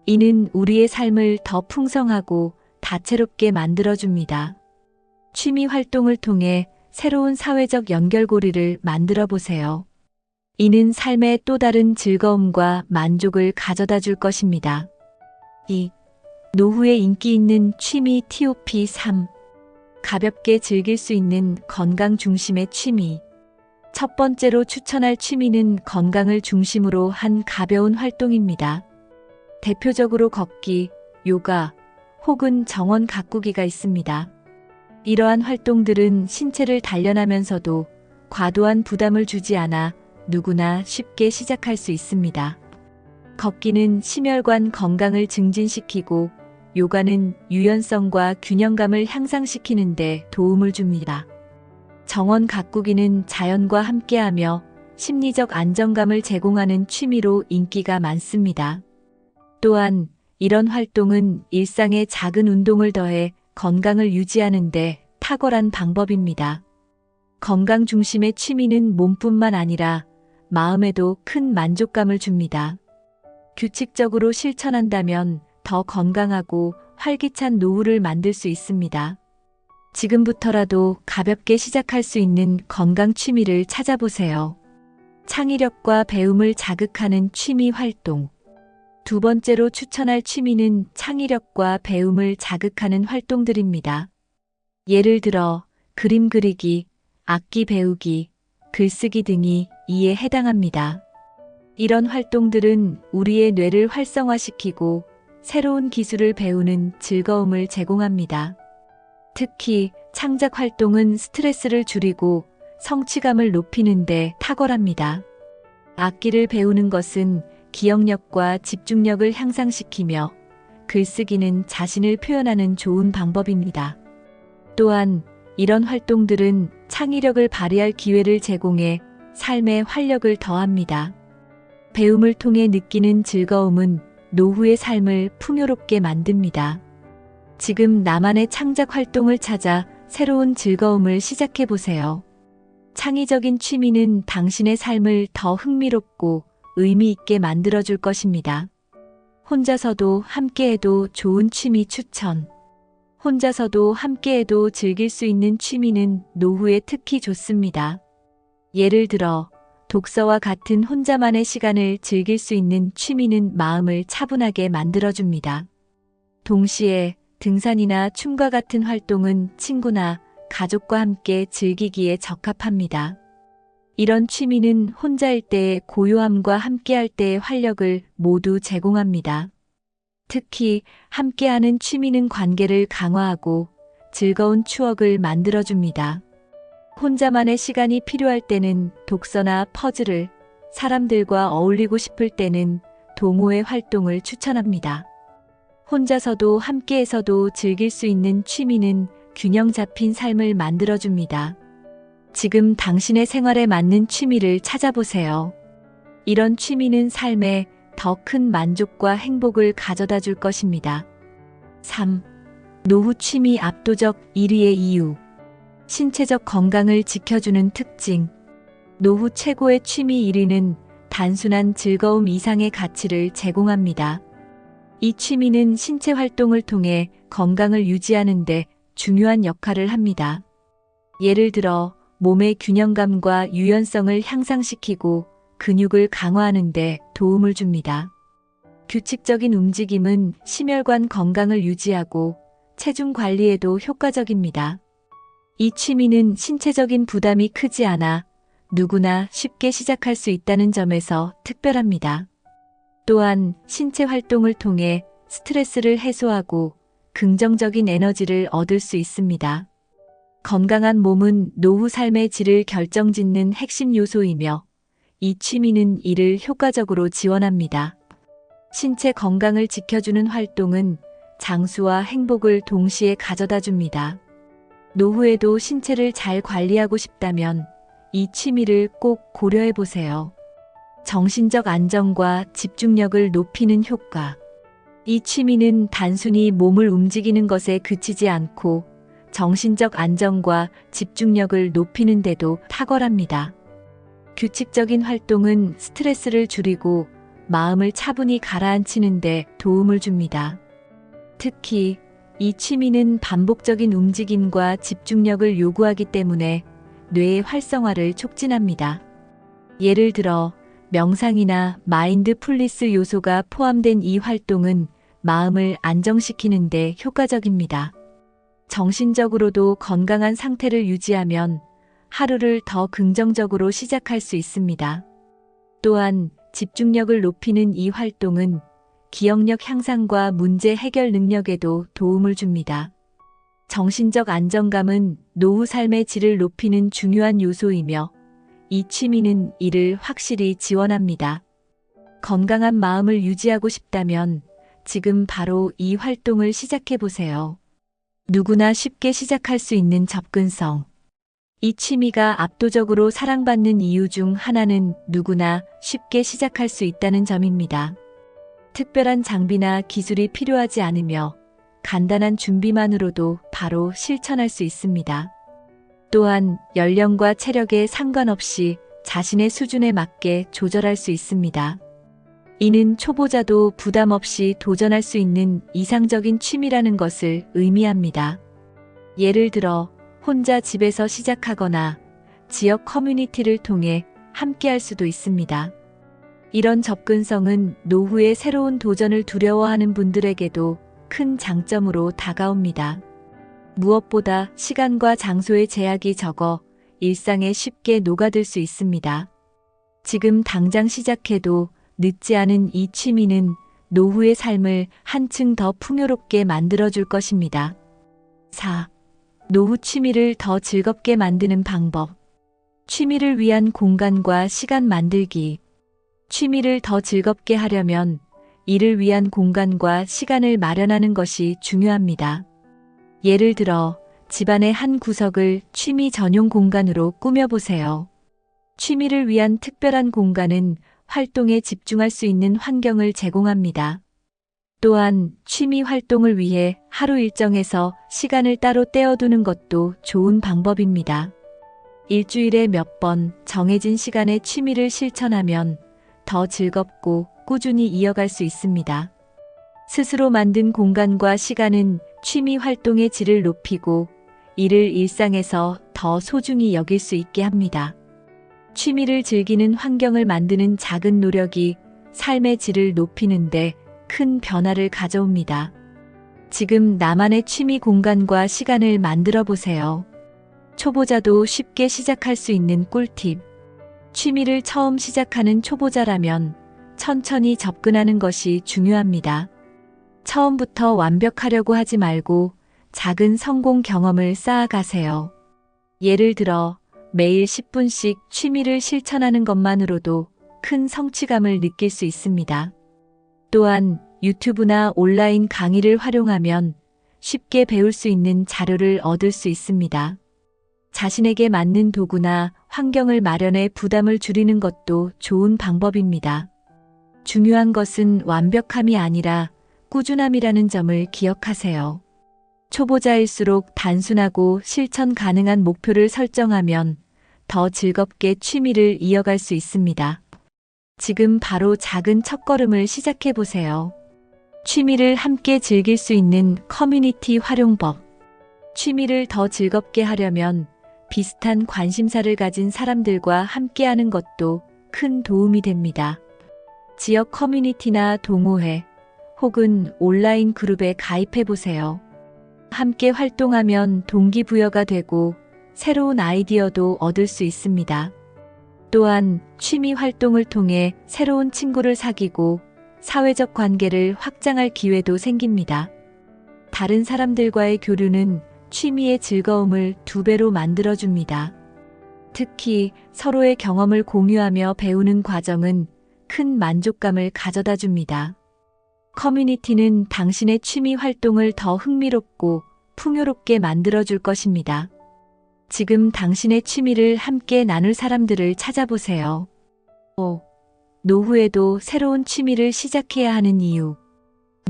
이는 우리의 삶을 더 풍성하고 다채롭게 만들어줍니다. 취미 활동을 통해 새로운 사회적 연결고리를 만들어 보세요. 이는 삶의 또 다른 즐거움과 만족을 가져다 줄 것입니다. 2. 노후에 인기 있는 취미 TOP 3. 가볍게 즐길 수 있는 건강 중심의 취미. 첫 번째로 추천할 취미는 건강을 중심으로 한 가벼운 활동입니다. 대표적으로 걷기, 요가, 혹은 정원 가꾸기가 있습니다. 이러한 활동들은 신체를 단련하면서도 과도한 부담을 주지 않아 누구나 쉽게 시작할 수 있습니다. 걷기는 심혈관 건강을 증진시키고 요가는 유연성과 균형감을 향상시키는 데 도움을 줍니다. 정원 가꾸기는 자연과 함께하며 심리적 안정감을 제공하는 취미로 인기가 많습니다. 또한 이런 활동은 일상에 작은 운동을 더해 건강을 유지하는 데 탁월한 방법입니다. 건강 중심의 취미는 몸뿐만 아니라 마음에도 큰 만족감을 줍니다. 규칙적으로 실천한다면 더 건강하고 활기찬 노후를 만들 수 있습니다. 지금부터라도 가볍게 시작할 수 있는 건강 취미를 찾아보세요. 창의력과 배움을 자극하는 취미 활동. 두 번째로 추천할 취미는 창의력과 배움을 자극하는 활동들입니다. 예를 들어 그림 그리기, 악기 배우기, 글쓰기 등이 이에 해당합니다. 이런 활동들은 우리의 뇌를 활성화시키고 새로운 기술을 배우는 즐거움을 제공합니다. 특히 창작 활동은 스트레스를 줄이고 성취감을 높이는 데 탁월합니다. 악기를 배우는 것은 기억력과 집중력을 향상시키며 글쓰기는 자신을 표현하는 좋은 방법입니다. 또한 이런 활동들은 창의력을 발휘할 기회를 제공해 삶에 활력을 더합니다. 배움을 통해 느끼는 즐거움은 노후의 삶을 풍요롭게 만듭니다. 지금 나만의 창작 활동을 찾아 새로운 즐거움을 시작해 보세요. 창의적인 취미는 당신의 삶을 더 흥미롭고 의미 있게 만들어줄 것입니다. 혼자서도 함께해도 좋은 취미 추천. 혼자서도 함께해도 즐길 수 있는 취미는 노후에 특히 좋습니다. 예를 들어 독서와 같은 혼자만의 시간을 즐길 수 있는 취미는 마음을 차분하게 만들어줍니다. 동시에 등산이나 춤과 같은 활동은 친구나 가족과 함께 즐기기에 적합합니다. 이런 취미는 혼자일 때의 고요함과 함께할 때의 활력을 모두 제공합니다. 특히 함께하는 취미는 관계를 강화하고 즐거운 추억을 만들어줍니다. 혼자만의 시간이 필요할 때는 독서나 퍼즐을, 사람들과 어울리고 싶을 때는 동호회 활동을 추천합니다. 혼자서도 함께해서도 즐길 수 있는 취미는 균형 잡힌 삶을 만들어줍니다. 지금 당신의 생활에 맞는 취미를 찾아보세요. 이런 취미는 삶에 더 큰 만족과 행복을 가져다 줄 것입니다. 3. 노후 취미 압도적 1위의 이유. 신체적 건강을 지켜주는 특징. 노후 최고의 취미 1위는 단순한 즐거움 이상의 가치를 제공합니다. 이 취미는 신체 활동을 통해 건강을 유지하는 데 중요한 역할을 합니다. 예를 들어 몸의 균형감과 유연성을 향상시키고 근육을 강화하는 데 도움을 줍니다. 규칙적인 움직임은 심혈관 건강을 유지하고 체중 관리에도 효과적입니다. 이 취미는 신체적인 부담이 크지 않아 누구나 쉽게 시작할 수 있다는 점에서 특별합니다. 또한 신체 활동을 통해 스트레스를 해소하고 긍정적인 에너지를 얻을 수 있습니다. 건강한 몸은 노후 삶의 질을 결정짓는 핵심 요소이며 이 취미는 이를 효과적으로 지원합니다. 신체 건강을 지켜주는 활동은 장수와 행복을 동시에 가져다 줍니다. 노후에도 신체를 잘 관리하고 싶다면 이 취미를 꼭 고려해 보세요. 정신적 안정과 집중력을 높이는 효과. 이 취미는 단순히 몸을 움직이는 것에 그치지 않고 정신적 안정과 집중력을 높이는 데도 탁월합니다. 규칙적인 활동은 스트레스를 줄이고 마음을 차분히 가라앉히는 데 도움을 줍니다. 특히 이 취미는 반복적인 움직임과 집중력을 요구하기 때문에 뇌의 활성화를 촉진합니다. 예를 들어 명상이나 마인드풀니스 요소가 포함된 이 활동은 마음을 안정시키는 데 효과적입니다. 정신적으로도 건강한 상태를 유지하면 하루를 더 긍정적으로 시작할 수 있습니다. 또한 집중력을 높이는 이 활동은 기억력 향상과 문제 해결 능력에도 도움을 줍니다. 정신적 안정감은 노후 삶의 질을 높이는 중요한 요소이며 이 취미는 이를 확실히 지원합니다. 건강한 마음을 유지하고 싶다면 지금 바로 이 활동을 시작해 보세요. 누구나 쉽게 시작할 수 있는 접근성. 이 취미가 압도적으로 사랑받는 이유 중 하나는 누구나 쉽게 시작할 수 있다는 점입니다. 특별한 장비나 기술이 필요하지 않으며 간단한 준비만으로도 바로 실천할 수 있습니다. 또한 연령과 체력에 상관없이 자신의 수준에 맞게 조절할 수 있습니다. 이는 초보자도 부담 없이 도전할 수 있는 이상적인 취미라는 것을 의미합니다. 예를 들어 혼자 집에서 시작하거나 지역 커뮤니티를 통해 함께할 수도 있습니다. 이런 접근성은 노후의 새로운 도전을 두려워하는 분들에게도 큰 장점으로 다가옵니다. 무엇보다 시간과 장소의 제약이 적어 일상에 쉽게 녹아들 수 있습니다. 지금 당장 시작해도 늦지 않은 이 취미는 노후의 삶을 한층 더 풍요롭게 만들어줄 것입니다. 4. 노후 취미를 더 즐겁게 만드는 방법. 취미를 위한 공간과 시간 만들기. 취미를 더 즐겁게 하려면 이를 위한 공간과 시간을 마련하는 것이 중요합니다. 예를 들어 집안의 한 구석을 취미 전용 공간으로 꾸며보세요. 취미를 위한 특별한 공간은 활동에 집중할 수 있는 환경을 제공합니다. 또한 취미 활동을 위해 하루 일정에서 시간을 따로 떼어두는 것도 좋은 방법입니다. 일주일에 몇 번 정해진 시간에 취미를 실천하면 더 즐겁고 꾸준히 이어갈 수 있습니다. 스스로 만든 공간과 시간은 취미 활동의 질을 높이고 이를 일상에서 더 소중히 여길 수 있게 합니다. 취미를 즐기는 환경을 만드는 작은 노력이 삶의 질을 높이는데 큰 변화를 가져옵니다. 지금 나만의 취미 공간과 시간을 만들어 보세요. 초보자도 쉽게 시작할 수 있는 꿀팁. 취미를 처음 시작하는 초보자라면 천천히 접근하는 것이 중요합니다. 처음부터 완벽하려고 하지 말고 작은 성공 경험을 쌓아가세요. 예를 들어 매일 10분씩 취미를 실천하는 것만으로도 큰 성취감을 느낄 수 있습니다. 또한 유튜브나 온라인 강의를 활용하면 쉽게 배울 수 있는 자료를 얻을 수 있습니다. 자신에게 맞는 도구나 환경을 마련해 부담을 줄이는 것도 좋은 방법입니다. 중요한 것은 완벽함이 아니라 꾸준함이라는 점을 기억하세요. 초보자일수록 단순하고 실천 가능한 목표를 설정하면 더 즐겁게 취미를 이어갈 수 있습니다. 지금 바로 작은 첫걸음을 시작해 보세요. 취미를 함께 즐길 수 있는 커뮤니티 활용법. 취미를 더 즐겁게 하려면 비슷한 관심사를 가진 사람들과 함께하는 것도 큰 도움이 됩니다. 지역 커뮤니티나 동호회 혹은 온라인 그룹에 가입해 보세요. 함께 활동하면 동기부여가 되고 새로운 아이디어도 얻을 수 있습니다. 또한 취미 활동을 통해 새로운 친구를 사귀고 사회적 관계를 확장할 기회도 생깁니다. 다른 사람들과의 교류는 취미의 즐거움을 2배로 만들어줍니다. 특히 서로의 경험을 공유하며 배우는 과정은 큰 만족감을 가져다 줍니다. 커뮤니티는 당신의 취미 활동을 더 흥미롭고 풍요롭게 만들어줄 것입니다. 지금 당신의 취미를 함께 나눌 사람들을 찾아보세요. 5. 노후에도 새로운 취미를 시작해야 하는 이유.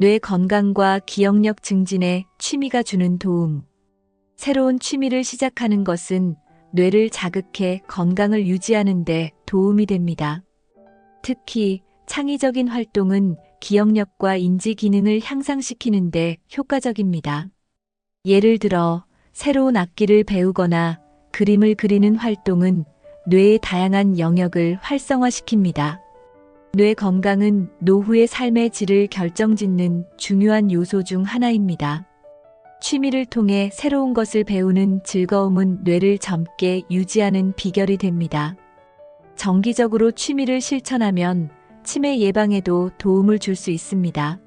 뇌 건강과 기억력 증진에 취미가 주는 도움. 새로운 취미를 시작하는 것은 뇌를 자극해 건강을 유지하는 데 도움이 됩니다. 특히 창의적인 활동은 기억력과 인지 기능을 향상시키는 데 효과적입니다. 예를 들어 새로운 악기를 배우거나 그림을 그리는 활동은 뇌의 다양한 영역을 활성화시킵니다. 뇌 건강은 노후의 삶의 질을 결정짓는 중요한 요소 중 하나입니다. 취미를 통해 새로운 것을 배우는 즐거움은 뇌를 젊게 유지하는 비결이 됩니다. 정기적으로 취미를 실천하면 치매 예방에도 도움을 줄 수 있습니다.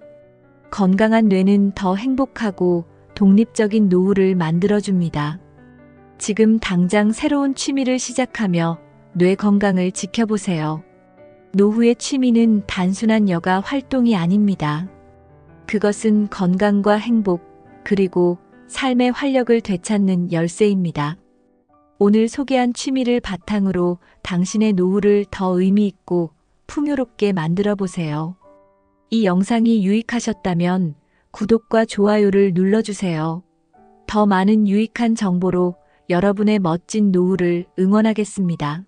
건강한 뇌는 더 행복하고 독립적인 노후를 만들어줍니다. 지금 당장 새로운 취미를 시작하며 뇌 건강을 지켜보세요. 노후의 취미는 단순한 여가 활동이 아닙니다. 그것은 건강과 행복, 그리고 삶의 활력을 되찾는 열쇠입니다. 오늘 소개한 취미를 바탕으로 당신의 노후를 더 의미 있고 풍요롭게 만들어 보세요. 이 영상이 유익하셨다면 구독과 좋아요를 눌러주세요. 더 많은 유익한 정보로 여러분의 멋진 노후를 응원하겠습니다.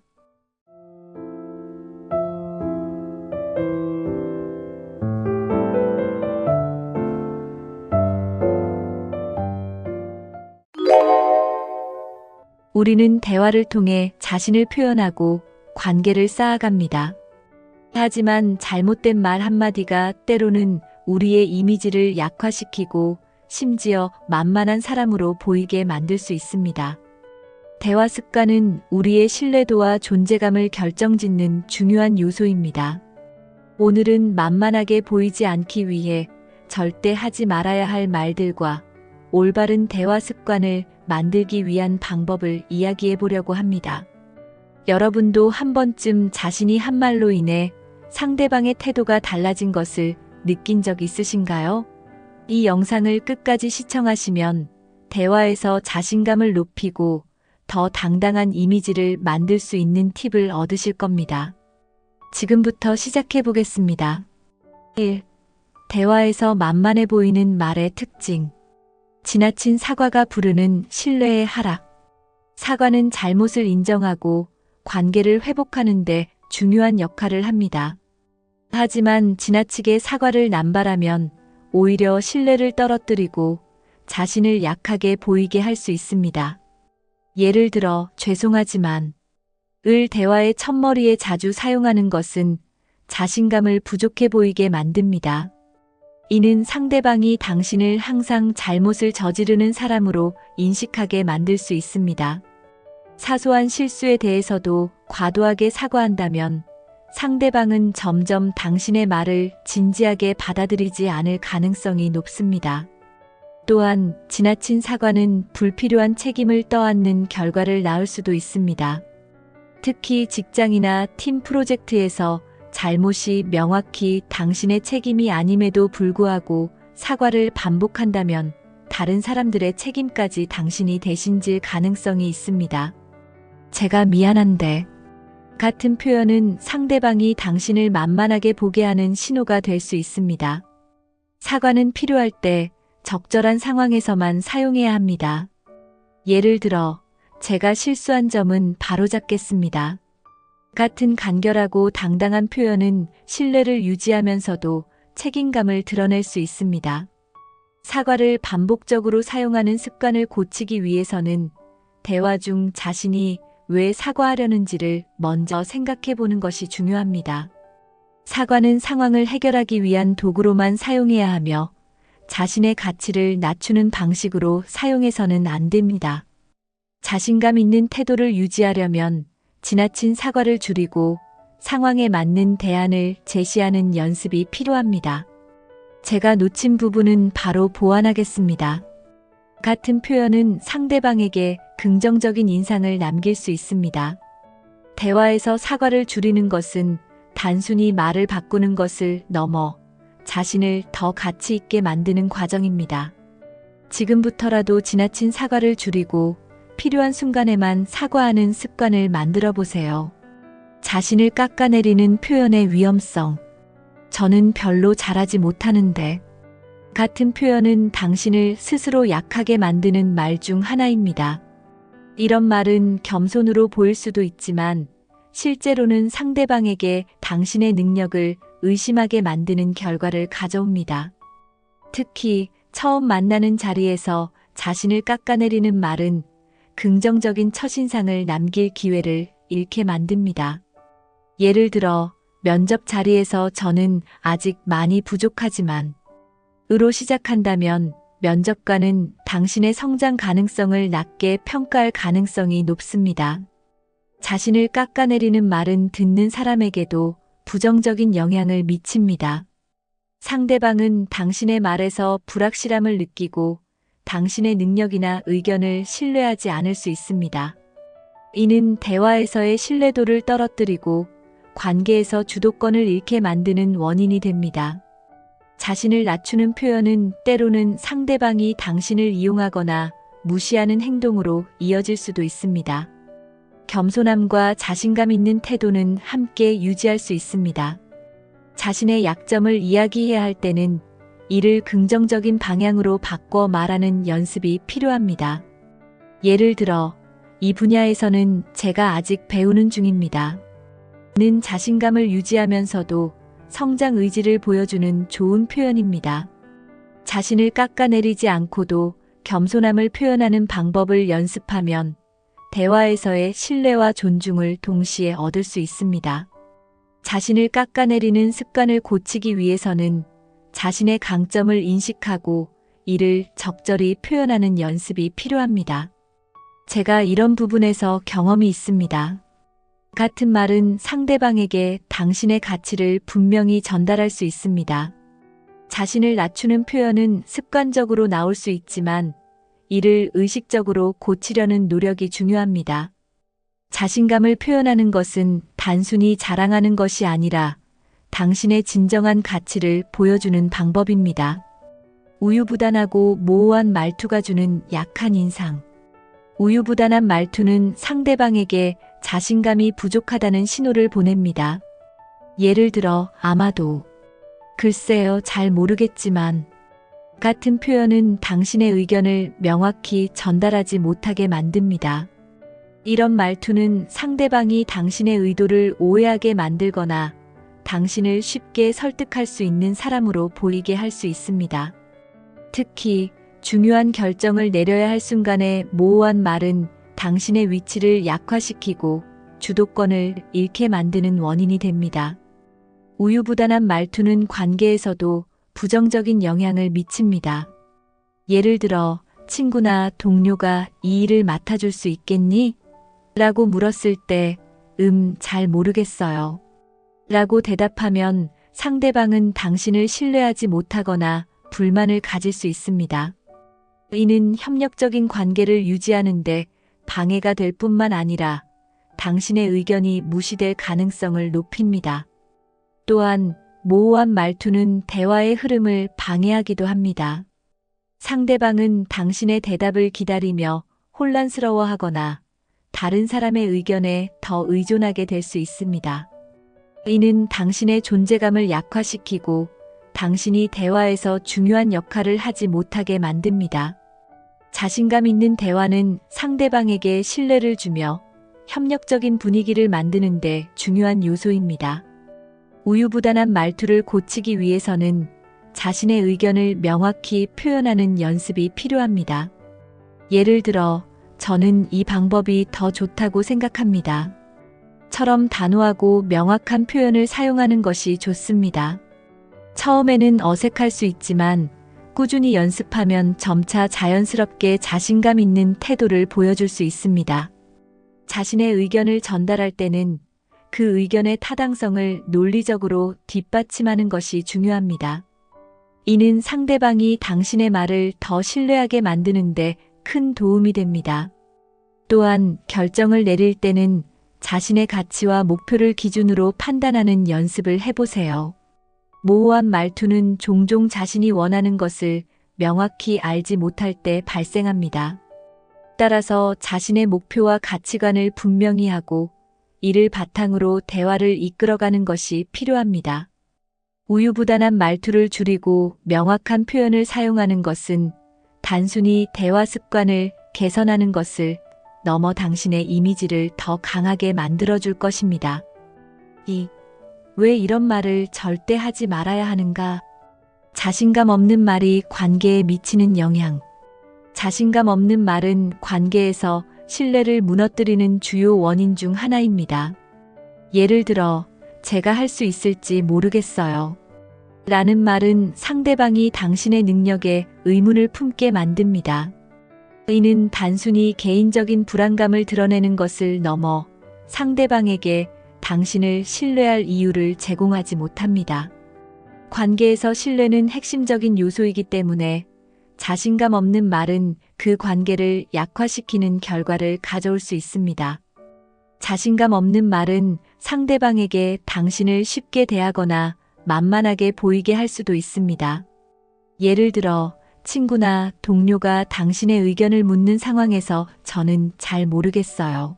우리는 대화를 통해 자신을 표현하고 관계를 쌓아갑니다. 하지만 잘못된 말 한마디가 때로는 우리의 이미지를 약화시키고 심지어 만만한 사람으로 보이게 만들 수 있습니다. 대화 습관은 우리의 신뢰도와 존재감을 결정짓는 중요한 요소입니다. 오늘은 만만하게 보이지 않기 위해 절대 하지 말아야 할 말들과 올바른 대화 습관을 만들기 위한 방법을 이야기해 보려고 합니다. 여러분도 한 번쯤 자신이 한 말로 인해 상대방의 태도가 달라진 것을 느낀 적 있으신가요? 이 영상을 끝까지 시청하시면 대화에서 자신감을 높이고 더 당당한 이미지를 만들 수 있는 팁을 얻으실 겁니다. 지금부터 시작해 보겠습니다. 1. 대화에서 만만해 보이는 말의 특징. 지나친 사과가 부르는 신뢰의 하락. 사과는 잘못을 인정하고 관계를 회복하는 데 중요한 역할을 합니다. 하지만 지나치게 사과를 남발하면 오히려 신뢰를 떨어뜨리고 자신을 약하게 보이게 할 수 있습니다. 예를 들어 죄송하지만 을 대화의 첫머리에 자주 사용하는 것은 자신감을 부족해 보이게 만듭니다. 이는 상대방이 당신을 항상 잘못을 저지르는 사람으로 인식하게 만들 수 있습니다. 사소한 실수에 대해서도 과도하게 사과한다면 상대방은 점점 당신의 말을 진지하게 받아들이지 않을 가능성이 높습니다. 또한 지나친 사과는 불필요한 책임을 떠안는 결과를 낳을 수도 있습니다. 특히 직장이나 팀 프로젝트에서 잘못이 명확히 당신의 책임이 아님에도 불구하고 사과를 반복한다면 다른 사람들의 책임까지 당신이 대신 질 가능성이 있습니다. 제가 미안한데 같은 표현은 상대방이 당신을 만만하게 보게 하는 신호가 될 수 있습니다. 사과는 필요할 때 적절한 상황에서만 사용해야 합니다. 예를 들어, 제가 실수한 점은 바로잡겠습니다. 같은 간결하고 당당한 표현은 신뢰를 유지하면서도 책임감을 드러낼 수 있습니다. 사과를 반복적으로 사용하는 습관을 고치기 위해서는 대화 중 자신이 왜 사과하려는지를 먼저 생각해 보는 것이 중요합니다. 사과는 상황을 해결하기 위한 도구로만 사용해야 하며 자신의 가치를 낮추는 방식으로 사용해서는 안 됩니다. 자신감 있는 태도를 유지하려면 지나친 사과를 줄이고 상황에 맞는 대안을 제시하는 연습이 필요합니다. 제가 놓친 부분은 바로 보완하겠습니다. 같은 표현은 상대방에게 긍정적인 인상을 남길 수 있습니다. 대화에서 사과를 줄이는 것은 단순히 말을 바꾸는 것을 넘어 자신을 더 가치 있게 만드는 과정입니다. 지금부터라도 지나친 사과를 줄이고 필요한 순간에만 사과하는 습관을 만들어 보세요. 자신을 깎아내리는 표현의 위험성. 저는 별로 잘하지 못하는데. 같은 표현은 당신을 스스로 약하게 만드는 말 중 하나입니다. 이런 말은 겸손으로 보일 수도 있지만 실제로는 상대방에게 당신의 능력을 의심하게 만드는 결과를 가져옵니다. 특히 처음 만나는 자리에서 자신을 깎아내리는 말은 긍정적인 첫인상을 남길 기회를 잃게 만듭니다. 예를 들어 면접 자리에서 저는 아직 많이 부족하지만 으로 시작한다면 면접관은 당신의 성장 가능성을 낮게 평가할 가능성이 높습니다. 자신을 깎아내리는 말은 듣는 사람에게도 부정적인 영향을 미칩니다. 상대방은 당신의 말에서 불확실함을 느끼고 당신의 능력이나 의견을 신뢰하지 않을 수 있습니다. 이는 대화에서의 신뢰도를 떨어뜨리고 관계에서 주도권을 잃게 만드는 원인이 됩니다. 자신을 낮추는 표현은 때로는 상대방이 당신을 이용하거나 무시하는 행동으로 이어질 수도 있습니다. 겸손함과 자신감 있는 태도는 함께 유지할 수 있습니다. 자신의 약점을 이야기해야 할 때는 이를 긍정적인 방향으로 바꿔 말하는 연습이 필요합니다. 예를 들어, 이 분야에서는 제가 아직 배우는 중입니다. 는 자신감을 유지하면서도 성장 의지를 보여주는 좋은 표현입니다. 자신을 깎아내리지 않고도 겸손함을 표현하는 방법을 연습하면 대화에서의 신뢰와 존중을 동시에 얻을 수 있습니다. 자신을 깎아내리는 습관을 고치기 위해서는 자신의 강점을 인식하고 이를 적절히 표현하는 연습이 필요합니다. 제가 이런 부분에서 경험이 있습니다. 같은 말은 상대방에게 당신의 가치를 분명히 전달할 수 있습니다. 자신을 낮추는 표현은 습관적으로 나올 수 있지만 이를 의식적으로 고치려는 노력이 중요합니다. 자신감을 표현하는 것은 단순히 자랑하는 것이 아니라 당신의 진정한 가치를 보여주는 방법입니다. 우유부단하고 모호한 말투가 주는 약한 인상. 우유부단한 말투는 상대방에게 자신감이 부족하다는 신호를 보냅니다. 예를 들어 아마도, 글쎄요, 잘 모르겠지만 같은 표현은 당신의 의견을 명확히 전달하지 못하게 만듭니다. 이런 말투는 상대방이 당신의 의도를 오해하게 만들거나 당신을 쉽게 설득할 수 있는 사람으로 보이게 할 수 있습니다. 특히 중요한 결정을 내려야 할 순간에 모호한 말은 당신의 위치를 약화시키고 주도권을 잃게 만드는 원인이 됩니다. 우유부단한 말투는 관계에서도 부정적인 영향을 미칩니다. 예를 들어 친구나 동료가 이 일을 맡아줄 수 있겠니? 라고 물었을 때 잘 모르겠어요. 라고 대답하면 상대방은 당신을 신뢰하지 못하거나 불만을 가질 수 있습니다. 이는 협력적인 관계를 유지하는데 방해가 될 뿐만 아니라 당신의 의견이 무시될 가능성을 높입니다. 또한 모호한 말투는 대화의 흐름을 방해하기도 합니다. 상대방은 당신의 대답을 기다리며 혼란스러워하거나 다른 사람의 의견에 더 의존하게 될 수 있습니다. 이는 당신의 존재감을 약화시키고 당신이 대화에서 중요한 역할을 하지 못하게 만듭니다. 자신감 있는 대화는 상대방에게 신뢰를 주며 협력적인 분위기를 만드는 데 중요한 요소입니다. 우유부단한 말투를 고치기 위해서는 자신의 의견을 명확히 표현하는 연습이 필요합니다. 예를 들어, 저는 이 방법이 더 좋다고 생각합니다. 처럼 단호하고 명확한 표현을 사용하는 것이 좋습니다. 처음에는 어색할 수 있지만 꾸준히 연습하면 점차 자연스럽게 자신감 있는 태도를 보여줄 수 있습니다. 자신의 의견을 전달할 때는 그 의견의 타당성을 논리적으로 뒷받침하는 것이 중요합니다. 이는 상대방이 당신의 말을 더 신뢰하게 만드는데 큰 도움이 됩니다. 또한 결정을 내릴 때는 자신의 가치와 목표를 기준으로 판단하는 연습을 해보세요. 모호한 말투는 종종 자신이 원하는 것을 명확히 알지 못할 때 발생합니다. 따라서 자신의 목표와 가치관을 분명히 하고 이를 바탕으로 대화를 이끌어가는 것이 필요합니다. 우유부단한 말투를 줄이고 명확한 표현을 사용하는 것은 단순히 대화 습관을 개선하는 것을 넘어 당신의 이미지를 더 강하게 만들어줄 것입니다. 왜 이런 말을 절대 하지 말아야 하는가? 자신감 없는 말이 관계에 미치는 영향. 자신감 없는 말은 관계에서 신뢰를 무너뜨리는 주요 원인 중 하나입니다. 예를 들어, 제가 할 수 있을지 모르겠어요. 라는 말은 상대방이 당신의 능력에 의문을 품게 만듭니다. 이는 단순히 개인적인 불안감을 드러내는 것을 넘어 상대방에게 당신을 신뢰할 이유를 제공하지 못합니다. 관계에서 신뢰는 핵심적인 요소이기 때문에 자신감 없는 말은 그 관계를 약화시키는 결과를 가져올 수 있습니다. 자신감 없는 말은 상대방에게 당신을 쉽게 대하거나 만만하게 보이게 할 수도 있습니다. 예를 들어 친구나 동료가 당신의 의견을 묻는 상황에서 저는 잘 모르겠어요.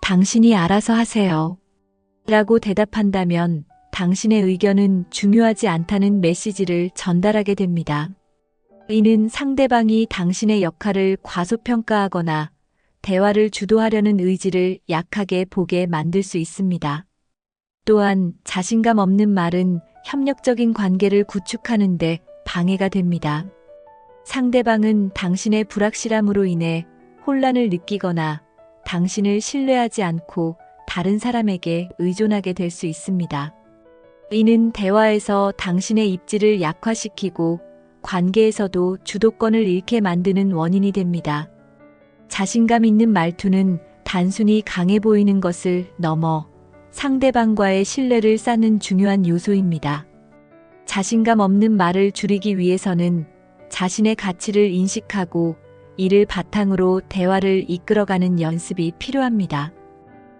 당신이 알아서 하세요. 라고 대답한다면 당신의 의견은 중요하지 않다는 메시지를 전달하게 됩니다. 이는 상대방이 당신의 역할을 과소평가하거나 대화를 주도하려는 의지를 약하게 보게 만들 수 있습니다. 또한 자신감 없는 말은 협력적인 관계를 구축하는데 방해가 됩니다. 상대방은 당신의 불확실함으로 인해 혼란을 느끼거나 당신을 신뢰하지 않고 다른 사람에게 의존하게 될 수 있습니다. 이는 대화에서 당신의 입지를 약화시키고 관계에서도 주도권을 잃게 만드는 원인이 됩니다. 자신감 있는 말투는 단순히 강해 보이는 것을 넘어 상대방과의 신뢰를 쌓는 중요한 요소입니다. 자신감 없는 말을 줄이기 위해서는 자신의 가치를 인식하고 이를 바탕으로 대화를 이끌어가는 연습이 필요합니다.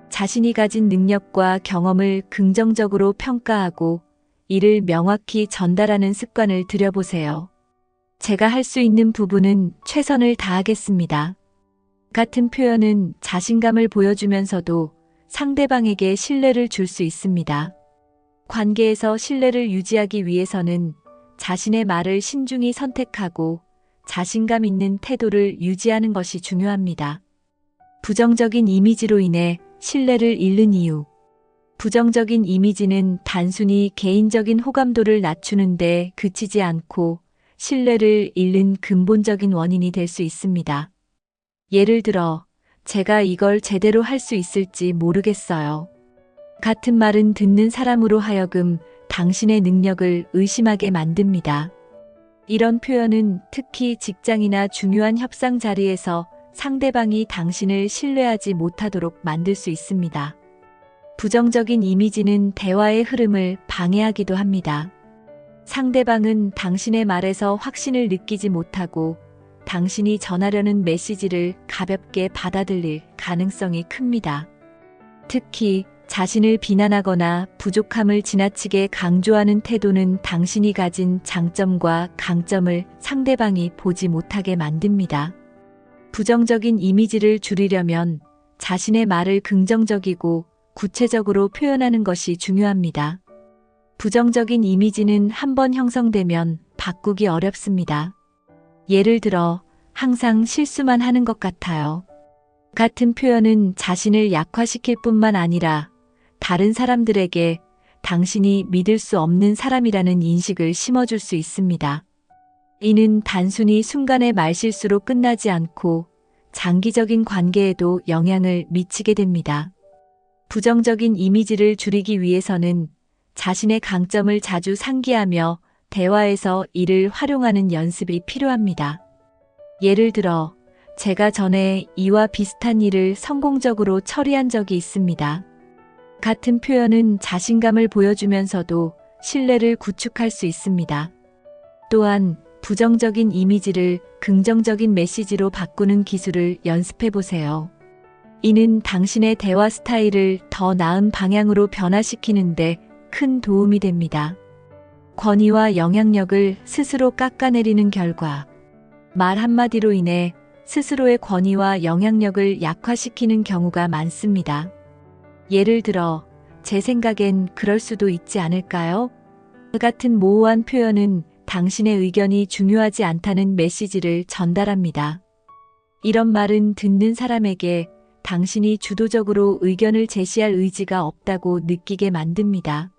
자신이 가진 능력과 경험을 긍정적으로 평가하고 이를 명확히 전달하는 습관을 들여보세요. 제가 할 수 있는 부분은 최선을 다하겠습니다. 같은 표현은 자신감을 보여주면서도 상대방에게 신뢰를 줄 수 있습니다. 관계에서 신뢰를 유지하기 위해서는 자신의 말을 신중히 선택하고 자신감 있는 태도를 유지하는 것이 중요합니다. 부정적인 이미지로 인해 신뢰를 잃는 이유. 부정적인 이미지는 단순히 개인적인 호감도를 낮추는데 그치지 않고 신뢰를 잃는 근본적인 원인이 될 수 있습니다. 예를 들어, 제가 이걸 제대로 할 수 있을지 모르겠어요. 같은 말은 듣는 사람으로 하여금 당신의 능력을 의심하게 만듭니다. 이런 표현은 특히 직장이나 중요한 협상 자리에서 상대방이 당신을 신뢰하지 못하도록 만들 수 있습니다. 부정적인 이미지는 대화의 흐름을 방해하기도 합니다. 상대방은 당신의 말에서 확신을 느끼지 못하고 당신이 전하려는 메시지를 가볍게 받아들일 가능성이 큽니다. 특히 자신을 비난하거나 부족함을 지나치게 강조하는 태도는 당신이 가진 장점과 강점을 상대방이 보지 못하게 만듭니다. 부정적인 이미지를 줄이려면 자신의 말을 긍정적이고 구체적으로 표현하는 것이 중요합니다. 부정적인 이미지는 한번 형성되면 바꾸기 어렵습니다. 예를 들어, 항상 실수만 하는 것 같아요. 같은 표현은 자신을 약화시킬 뿐만 아니라 다른 사람들에게 당신이 믿을 수 없는 사람이라는 인식을 심어줄 수 있습니다. 이는 단순히 순간의 말실수로 끝나지 않고 장기적인 관계에도 영향을 미치게 됩니다. 부정적인 이미지를 줄이기 위해서는 자신의 강점을 자주 상기하며 대화에서 이를 활용하는 연습이 필요합니다. 예를 들어, 제가 전에 이와 비슷한 일을 성공적으로 처리한 적이 있습니다. 같은 표현은 자신감을 보여주면서도 신뢰를 구축할 수 있습니다. 또한 부정적인 이미지를 긍정적인 메시지로 바꾸는 기술을 연습해 보세요. 이는 당신의 대화 스타일을 더 나은 방향으로 변화시키는데 큰 도움이 됩니다. 권위와 영향력을 스스로 깎아내리는 결과, 말 한마디로 인해 스스로의 권위와 영향력을 약화시키는 경우가 많습니다. 예를 들어, 제 생각엔 그럴 수도 있지 않을까요? 같은 모호한 표현은 당신의 의견이 중요하지 않다는 메시지를 전달합니다. 이런 말은 듣는 사람에게 당신이 주도적으로 의견을 제시할 의지가 없다고 느끼게 만듭니다.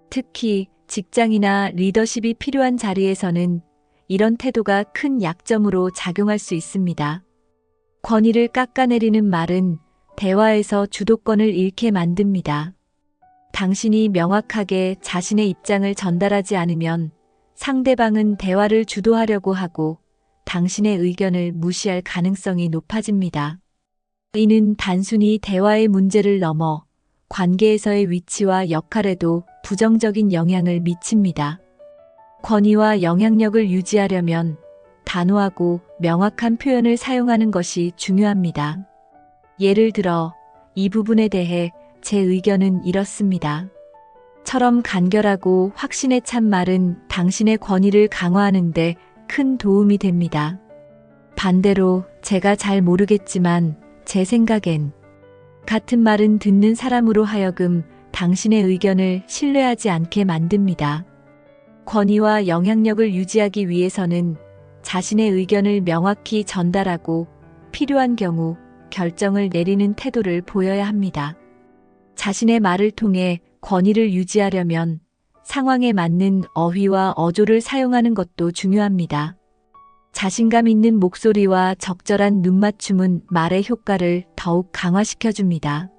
특히 직장이나 리더십이 필요한 자리에서는 이런 태도가 큰 약점으로 작용할 수 있습니다. 권위를 깎아내리는 말은 대화에서 주도권을 잃게 만듭니다. 당신이 명확하게 자신의 입장을 전달하지 않으면 상대방은 대화를 주도하려고 하고 당신의 의견을 무시할 가능성이 높아집니다. 이는 단순히 대화의 문제를 넘어 관계에서의 위치와 역할에도 부정적인 영향을 미칩니다. 권위와 영향력을 유지하려면 단호하고 명확한 표현을 사용하는 것이 중요합니다. 예를 들어, 이 부분에 대해 제 의견은 이렇습니다. 처럼 간결하고 확신에 찬 말은 당신의 권위를 강화하는데 큰 도움이 됩니다. 반대로 제가 잘 모르겠지만 제 생각엔 같은 말은 듣는 사람으로 하여금 당신의 의견을 신뢰하지 않게 만듭니다. 권위와 영향력을 유지하기 위해서는 자신의 의견을 명확히 전달하고 필요한 경우 결정을 내리는 태도를 보여야 합니다. 자신의 말을 통해 권위를 유지하려면 상황에 맞는 어휘와 어조를 사용하는 것도 중요합니다. 자신감 있는 목소리와 적절한 눈맞춤은 말의 효과를 더욱 강화시켜줍니다.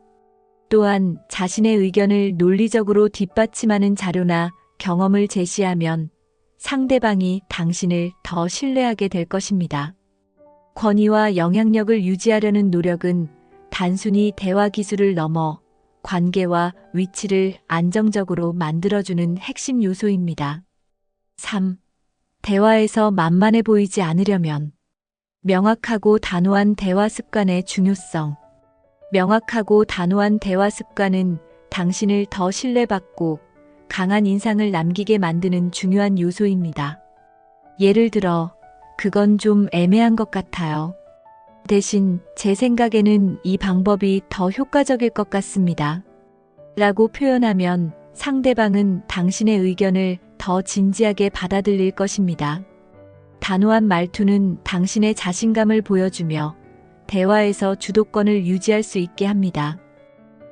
또한 자신의 의견을 논리적으로 뒷받침하는 자료나 경험을 제시하면 상대방이 당신을 더 신뢰하게 될 것입니다. 권위와 영향력을 유지하려는 노력은 단순히 대화 기술을 넘어 관계와 위치를 안정적으로 만들어주는 핵심 요소입니다. 3. 대화에서 만만해 보이지 않으려면 명확하고 단호한 대화 습관의 중요성. 명확하고 단호한 대화 습관은 당신을 더 신뢰받고 강한 인상을 남기게 만드는 중요한 요소입니다. 예를 들어, 그건 좀 애매한 것 같아요. 대신 제 생각에는 이 방법이 더 효과적일 것 같습니다. 라고 표현하면 상대방은 당신의 의견을 더 진지하게 받아들일 것입니다. 단호한 말투는 당신의 자신감을 보여주며 대화에서 주도권을 유지할 수 있게 합니다.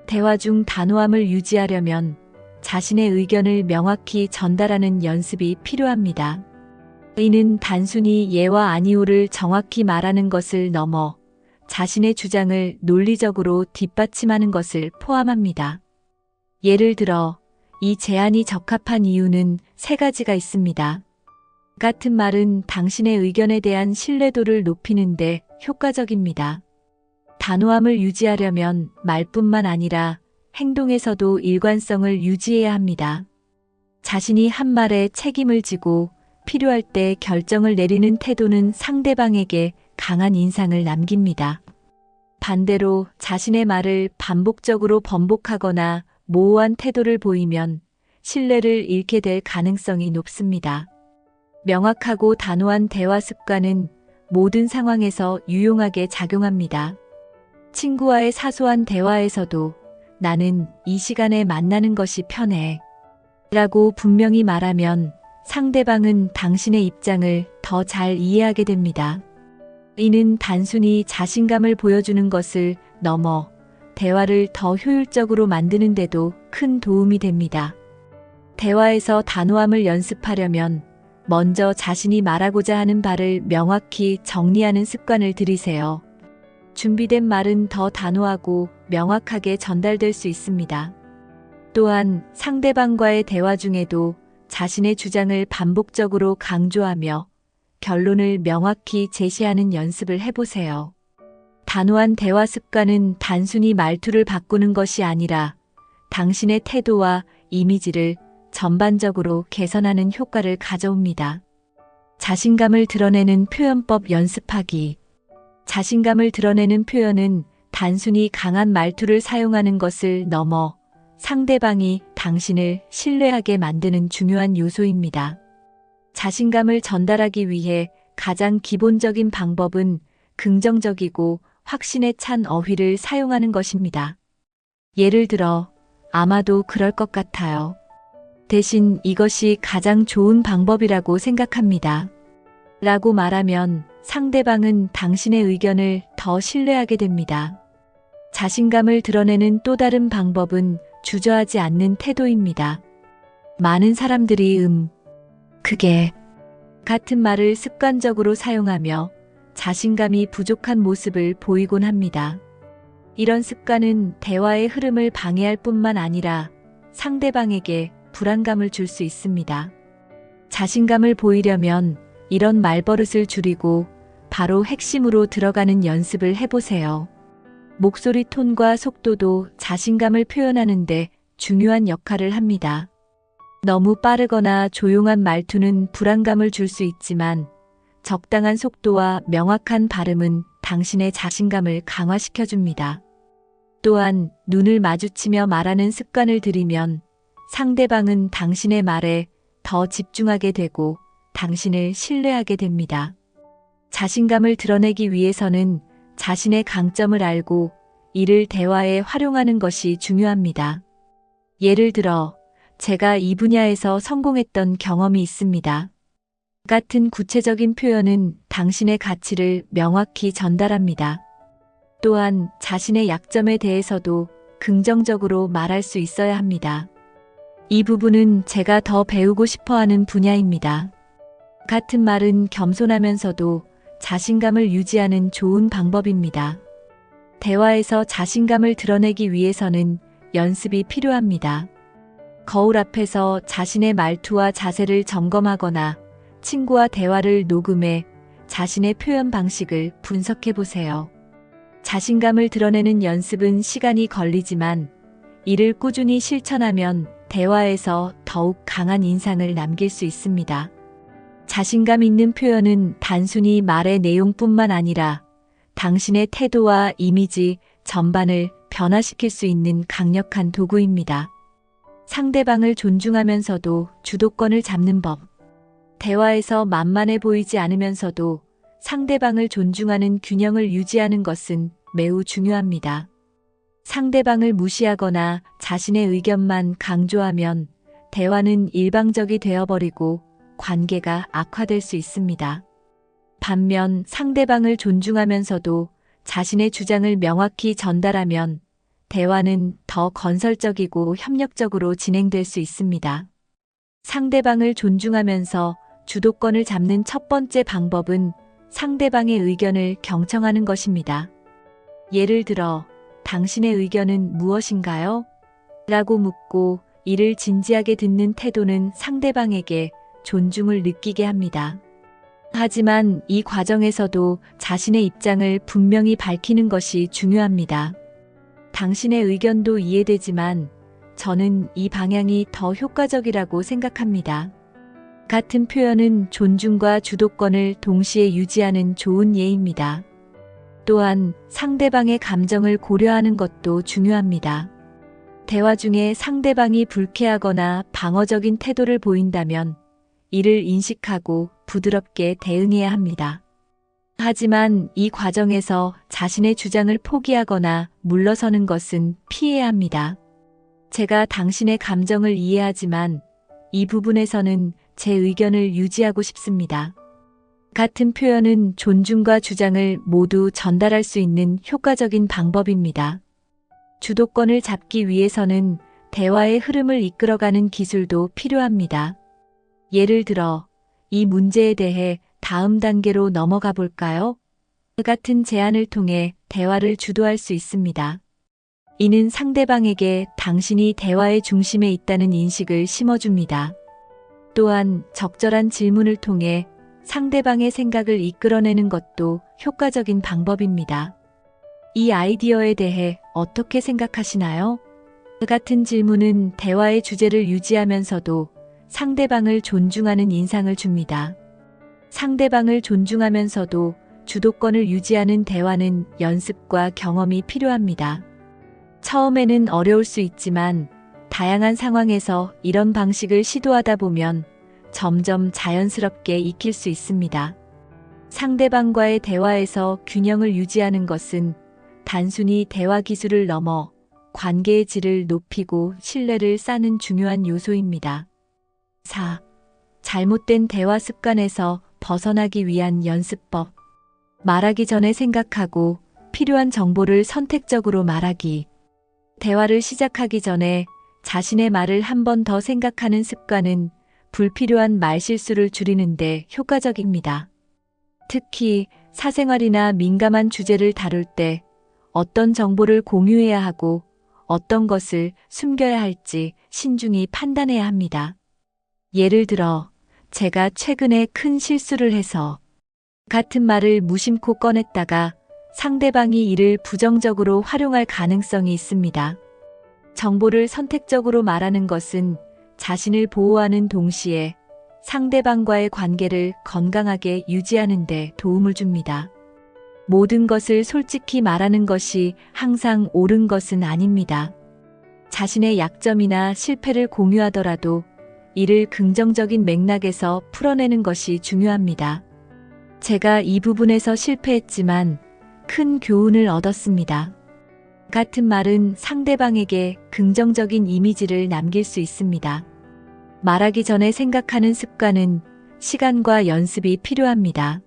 대화 중 단호함을 유지하려면 자신의 의견을 명확히 전달하는 연습이 필요합니다. 이는 단순히 예와 아니오를 정확히 말하는 것을 넘어 자신의 주장을 논리적으로 뒷받침하는 것을 포함합니다. 예를 들어, 이 제안이 적합한 이유는 3가지가 있습니다. 같은 말은 당신의 의견에 대한 신뢰도를 높이는데 효과적입니다. 단호함을 유지하려면 말뿐만 아니라 행동에서도 일관성을 유지해야 합니다. 자신이 한 말에 책임을 지고 필요할 때 결정을 내리는 태도는 상대방에게 강한 인상을 남깁니다. 반대로 자신의 말을 반복적으로 번복하거나 모호한 태도를 보이면 신뢰를 잃게 될 가능성이 높습니다. 명확하고 단호한 대화 습관은 모든 상황에서 유용하게 작용합니다. 친구와의 사소한 대화에서도 나는 이 시간에 만나는 것이 편해 라고 분명히 말하면 상대방은 당신의 입장을 더 잘 이해하게 됩니다. 이는 단순히 자신감을 보여주는 것을 넘어 대화를 더 효율적으로 만드는 데도 큰 도움이 됩니다. 대화에서 단호함을 연습하려면 먼저 자신이 말하고자 하는 바를 명확히 정리하는 습관을 들이세요. 준비된 말은 더 단호하고 명확하게 전달될 수 있습니다. 또한 상대방과의 대화 중에도 자신의 주장을 반복적으로 강조하며 결론을 명확히 제시하는 연습을 해보세요. 단호한 대화 습관은 단순히 말투를 바꾸는 것이 아니라 당신의 태도와 이미지를 전반적으로 개선하는 효과를 가져옵니다. 자신감을 드러내는 표현법 연습하기. 자신감을 드러내는 표현은 단순히 강한 말투를 사용하는 것을 넘어 상대방이 당신을 신뢰하게 만드는 중요한 요소입니다. 자신감을 전달하기 위해 가장 기본적인 방법은 긍정적이고 확신에 찬 어휘를 사용하는 것입니다. 예를 들어, 아마도 그럴 것 같아요. 대신 이것이 가장 좋은 방법이라고 생각합니다. 라고 말하면 상대방은 당신의 의견을 더 신뢰하게 됩니다. 자신감을 드러내는 또 다른 방법은 주저하지 않는 태도입니다. 많은 사람들이 그게 같은 말을 습관적으로 사용하며 자신감이 부족한 모습을 보이곤 합니다. 이런 습관은 대화의 흐름을 방해할 뿐만 아니라 상대방에게 불안감을 줄 수 있습니다. 자신감을 보이려면 이런 말버릇을 줄이고 바로 핵심으로 들어가는 연습을 해보세요. 목소리 톤과 속도도 자신감을 표현하는데 중요한 역할을 합니다. 너무 빠르거나 조용한 말투는 불안감을 줄 수 있지만 적당한 속도와 명확한 발음은 당신의 자신감을 강화시켜줍니다. 또한 눈을 마주치며 말하는 습관을 들이면 상대방은 당신의 말에 더 집중하게 되고 당신을 신뢰하게 됩니다. 자신감을 드러내기 위해서는 자신의 강점을 알고 이를 대화에 활용하는 것이 중요합니다. 예를 들어, 제가 이 분야에서 성공했던 경험이 있습니다. 같은 구체적인 표현은 당신의 가치를 명확히 전달합니다. 또한 자신의 약점에 대해서도 긍정적으로 말할 수 있어야 합니다. 이 부분은 제가 더 배우고 싶어 하는 분야입니다. 같은 말은 겸손하면서도 자신감을 유지하는 좋은 방법입니다. 대화에서 자신감을 드러내기 위해서는 연습이 필요합니다. 거울 앞에서 자신의 말투와 자세를 점검하거나 친구와 대화를 녹음해 자신의 표현 방식을 분석해 보세요. 자신감을 드러내는 연습은 시간이 걸리지만 이를 꾸준히 실천하면 대화에서 더욱 강한 인상을 남길 수 있습니다. 자신감 있는 표현은 단순히 말의 내용뿐만 아니라 당신의 태도와 이미지 전반을 변화시킬 수 있는 강력한 도구입니다. 상대방을 존중하면서도 주도권을 잡는 법. 대화에서 만만해 보이지 않으면서도 상대방을 존중하는 균형을 유지하는 것은 매우 중요합니다. 상대방을 무시하거나 자신의 의견만 강조하면 대화는 일방적이 되어버리고 관계가 악화될 수 있습니다. 반면 상대방을 존중하면서도 자신의 주장을 명확히 전달하면 대화는 더 건설적이고 협력적으로 진행될 수 있습니다. 상대방을 존중하면서 주도권을 잡는 첫 번째 방법은 상대방의 의견을 경청하는 것입니다. 예를 들어, 당신의 의견은 무엇인가요? 라고 묻고 이를 진지하게 듣는 태도는 상대방에게 존중을 느끼게 합니다. 하지만 이 과정에서도 자신의 입장을 분명히 밝히는 것이 중요합니다. 당신의 의견도 이해되지만 저는 이 방향이 더 효과적이라고 생각합니다. 같은 표현은 존중과 주도권을 동시에 유지하는 좋은 예입니다. 또한 상대방의 감정을 고려하는 것도 중요합니다. 대화 중에 상대방이 불쾌하거나 방어적인 태도를 보인다면 이를 인식하고 부드럽게 대응해야 합니다. 하지만 이 과정에서 자신의 주장을 포기하거나 물러서는 것은 피해야 합니다. 제가 당신의 감정을 이해하지만 이 부분에서는 제 의견을 유지하고 싶습니다. 같은 표현은 존중과 주장을 모두 전달할 수 있는 효과적인 방법입니다. 주도권을 잡기 위해서는 대화의 흐름을 이끌어가는 기술도 필요합니다. 예를 들어, 이 문제에 대해 다음 단계로 넘어가 볼까요? 같은 제안을 통해 대화를 주도할 수 있습니다. 이는 상대방에게 당신이 대화의 중심에 있다는 인식을 심어줍니다. 또한 적절한 질문을 통해 상대방의 생각을 이끌어내는 것도 효과적인 방법입니다. 이 아이디어에 대해 어떻게 생각하시나요? 같은 질문은 대화의 주제를 유지하면서도 상대방을 존중하는 인상을 줍니다. 상대방을 존중하면서도 주도권을 유지하는 대화는 연습과 경험이 필요합니다. 처음에는 어려울 수 있지만 다양한 상황에서 이런 방식을 시도하다 보면 점점 자연스럽게 익힐 수 있습니다. 상대방과의 대화에서 균형을 유지하는 것은 단순히 대화 기술을 넘어 관계의 질을 높이고 신뢰를 쌓는 중요한 요소입니다. 4. 잘못된 대화 습관에서 벗어나기 위한 연습법. 말하기 전에 생각하고 필요한 정보를 선택적으로 말하기. 대화를 시작하기 전에 자신의 말을 한 번 더 생각하는 습관은 불필요한 말실수를 줄이는데 효과적입니다. 특히 사생활이나 민감한 주제를 다룰 때 어떤 정보를 공유해야 하고 어떤 것을 숨겨야 할지 신중히 판단해야 합니다. 예를 들어, 제가 최근에 큰 실수를 해서 같은 말을 무심코 꺼냈다가 상대방이 이를 부정적으로 활용할 가능성이 있습니다. 정보를 선택적으로 말하는 것은 자신을 보호하는 동시에 상대방과의 관계를 건강하게 유지하는 데 도움을 줍니다. 모든 것을 솔직히 말하는 것이 항상 옳은 것은 아닙니다. 자신의 약점이나 실패를 공유하더라도 이를 긍정적인 맥락에서 풀어내는 것이 중요합니다. 제가 이 부분에서 실패했지만 큰 교훈을 얻었습니다. 같은 말은 상대방에게 긍정적인 이미지를 남길 수 있습니다. 말하기 전에 생각하는 습관은 시간과 연습이 필요합니다.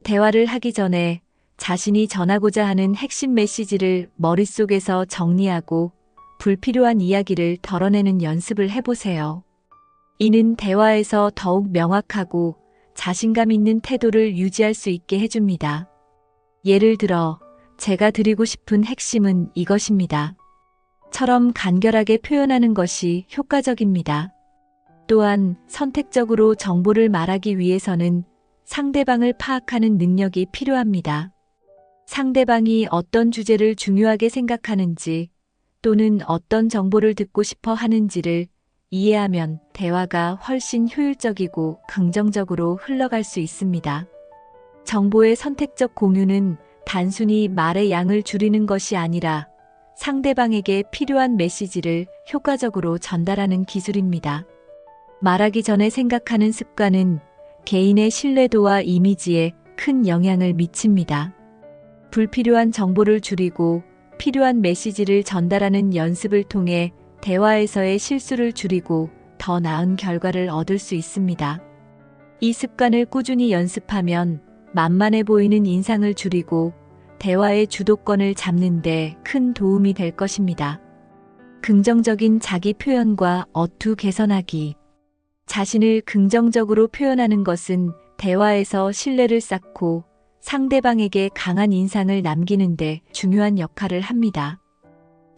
대화를 하기 전에 자신이 전하고자 하는 핵심 메시지를 머릿속에서 정리하고 불필요한 이야기를 덜어내는 연습을 해보세요. 이는 대화에서 더욱 명확하고 자신감 있는 태도를 유지할 수 있게 해줍니다. 예를 들어, 제가 드리고 싶은 핵심은 이것입니다. 처럼 간결하게 표현하는 것이 효과적입니다. 또한 선택적으로 정보를 말하기 위해서는 상대방을 파악하는 능력이 필요합니다. 상대방이 어떤 주제를 중요하게 생각하는지 또는 어떤 정보를 듣고 싶어 하는지를 이해하면 대화가 훨씬 효율적이고 긍정적으로 흘러갈 수 있습니다. 정보의 선택적 공유는 단순히 말의 양을 줄이는 것이 아니라 상대방에게 필요한 메시지를 효과적으로 전달하는 기술입니다. 말하기 전에 생각하는 습관은 개인의 신뢰도와 이미지에 큰 영향을 미칩니다. 불필요한 정보를 줄이고 필요한 메시지를 전달하는 연습을 통해 대화에서의 실수를 줄이고 더 나은 결과를 얻을 수 있습니다. 이 습관을 꾸준히 연습하면 만만해 보이는 인상을 줄이고 대화의 주도권을 잡는 데 큰 도움이 될 것입니다. 긍정적인 자기 표현과 어투 개선하기. 자신을 긍정적으로 표현하는 것은 대화에서 신뢰를 쌓고 상대방에게 강한 인상을 남기는 데 중요한 역할을 합니다.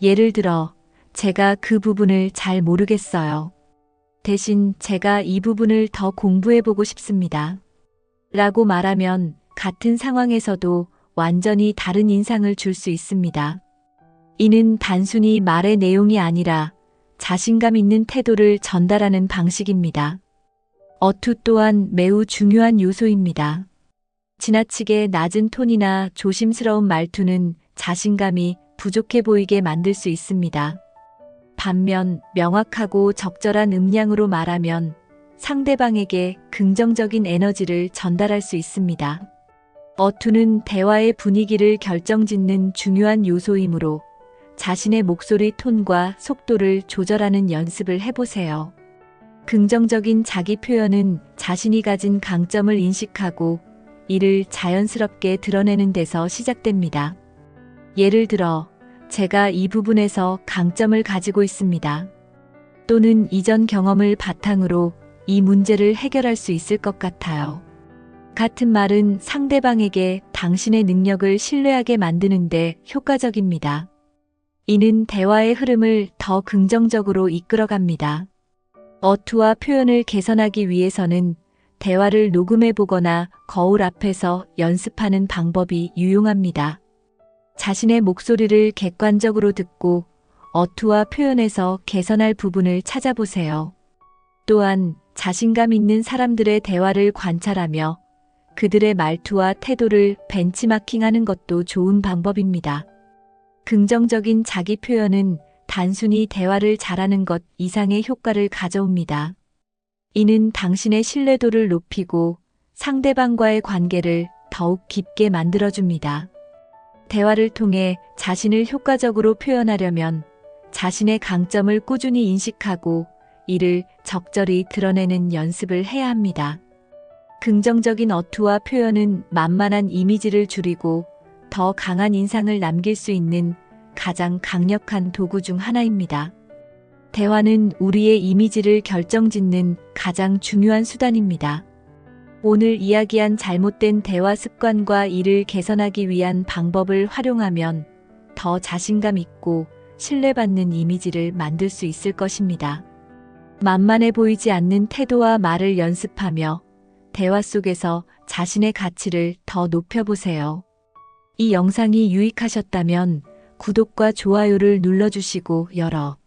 예를 들어, 제가 그 부분을 잘 모르겠어요. 대신 제가 이 부분을 더 공부해보고 싶습니다. 라고 말하면 같은 상황에서도 완전히 다른 인상을 줄 수 있습니다. 이는 단순히 말의 내용이 아니라 자신감 있는 태도를 전달하는 방식입니다. 어투 또한 매우 중요한 요소입니다. 지나치게 낮은 톤이나 조심스러운 말투는 자신감이 부족해 보이게 만들 수 있습니다. 반면 명확하고 적절한 음량으로 말하면 상대방에게 긍정적인 에너지를 전달할 수 있습니다. 어투는 대화의 분위기를 결정짓는 중요한 요소이므로 자신의 목소리 톤과 속도를 조절하는 연습을 해보세요. 긍정적인 자기 표현은 자신이 가진 강점을 인식하고 이를 자연스럽게 드러내는 데서 시작됩니다. 예를 들어, 제가 이 부분에서 강점을 가지고 있습니다. 또는 이전 경험을 바탕으로 이 문제를 해결할 수 있을 것 같아요. 같은 말은 상대방에게 당신의 능력을 신뢰하게 만드는데 효과적입니다. 이는 대화의 흐름을 더 긍정적으로 이끌어갑니다. 어투와 표현을 개선하기 위해서는 대화를 녹음해 보거나 거울 앞에서 연습하는 방법이 유용합니다. 자신의 목소리를 객관적으로 듣고 어투와 표현에서 개선할 부분을 찾아보세요. 또한 자신감 있는 사람들의 대화를 관찰하며 그들의 말투와 태도를 벤치마킹하는 것도 좋은 방법입니다. 긍정적인 자기 표현은 단순히 대화를 잘하는 것 이상의 효과를 가져옵니다. 이는 당신의 신뢰도를 높이고 상대방과의 관계를 더욱 깊게 만들어줍니다. 대화를 통해 자신을 효과적으로 표현하려면 자신의 강점을 꾸준히 인식하고 이를 적절히 드러내는 연습을 해야 합니다. 긍정적인 어투와 표현은 만만한 이미지를 줄이고 더 강한 인상을 남길 수 있는 가장 강력한 도구 중 하나입니다. 대화는 우리의 이미지를 결정짓는 가장 중요한 수단입니다. 오늘 이야기한 잘못된 대화 습관과 이를 개선하기 위한 방법을 활용하면 더 자신감 있고 신뢰받는 이미지를 만들 수 있을 것입니다. 만만해 보이지 않는 태도와 말을 연습하며 대화 속에서 자신의 가치를 더 높여보세요. 이 영상이 유익하셨다면 구독과 좋아요를 눌러주시고 여러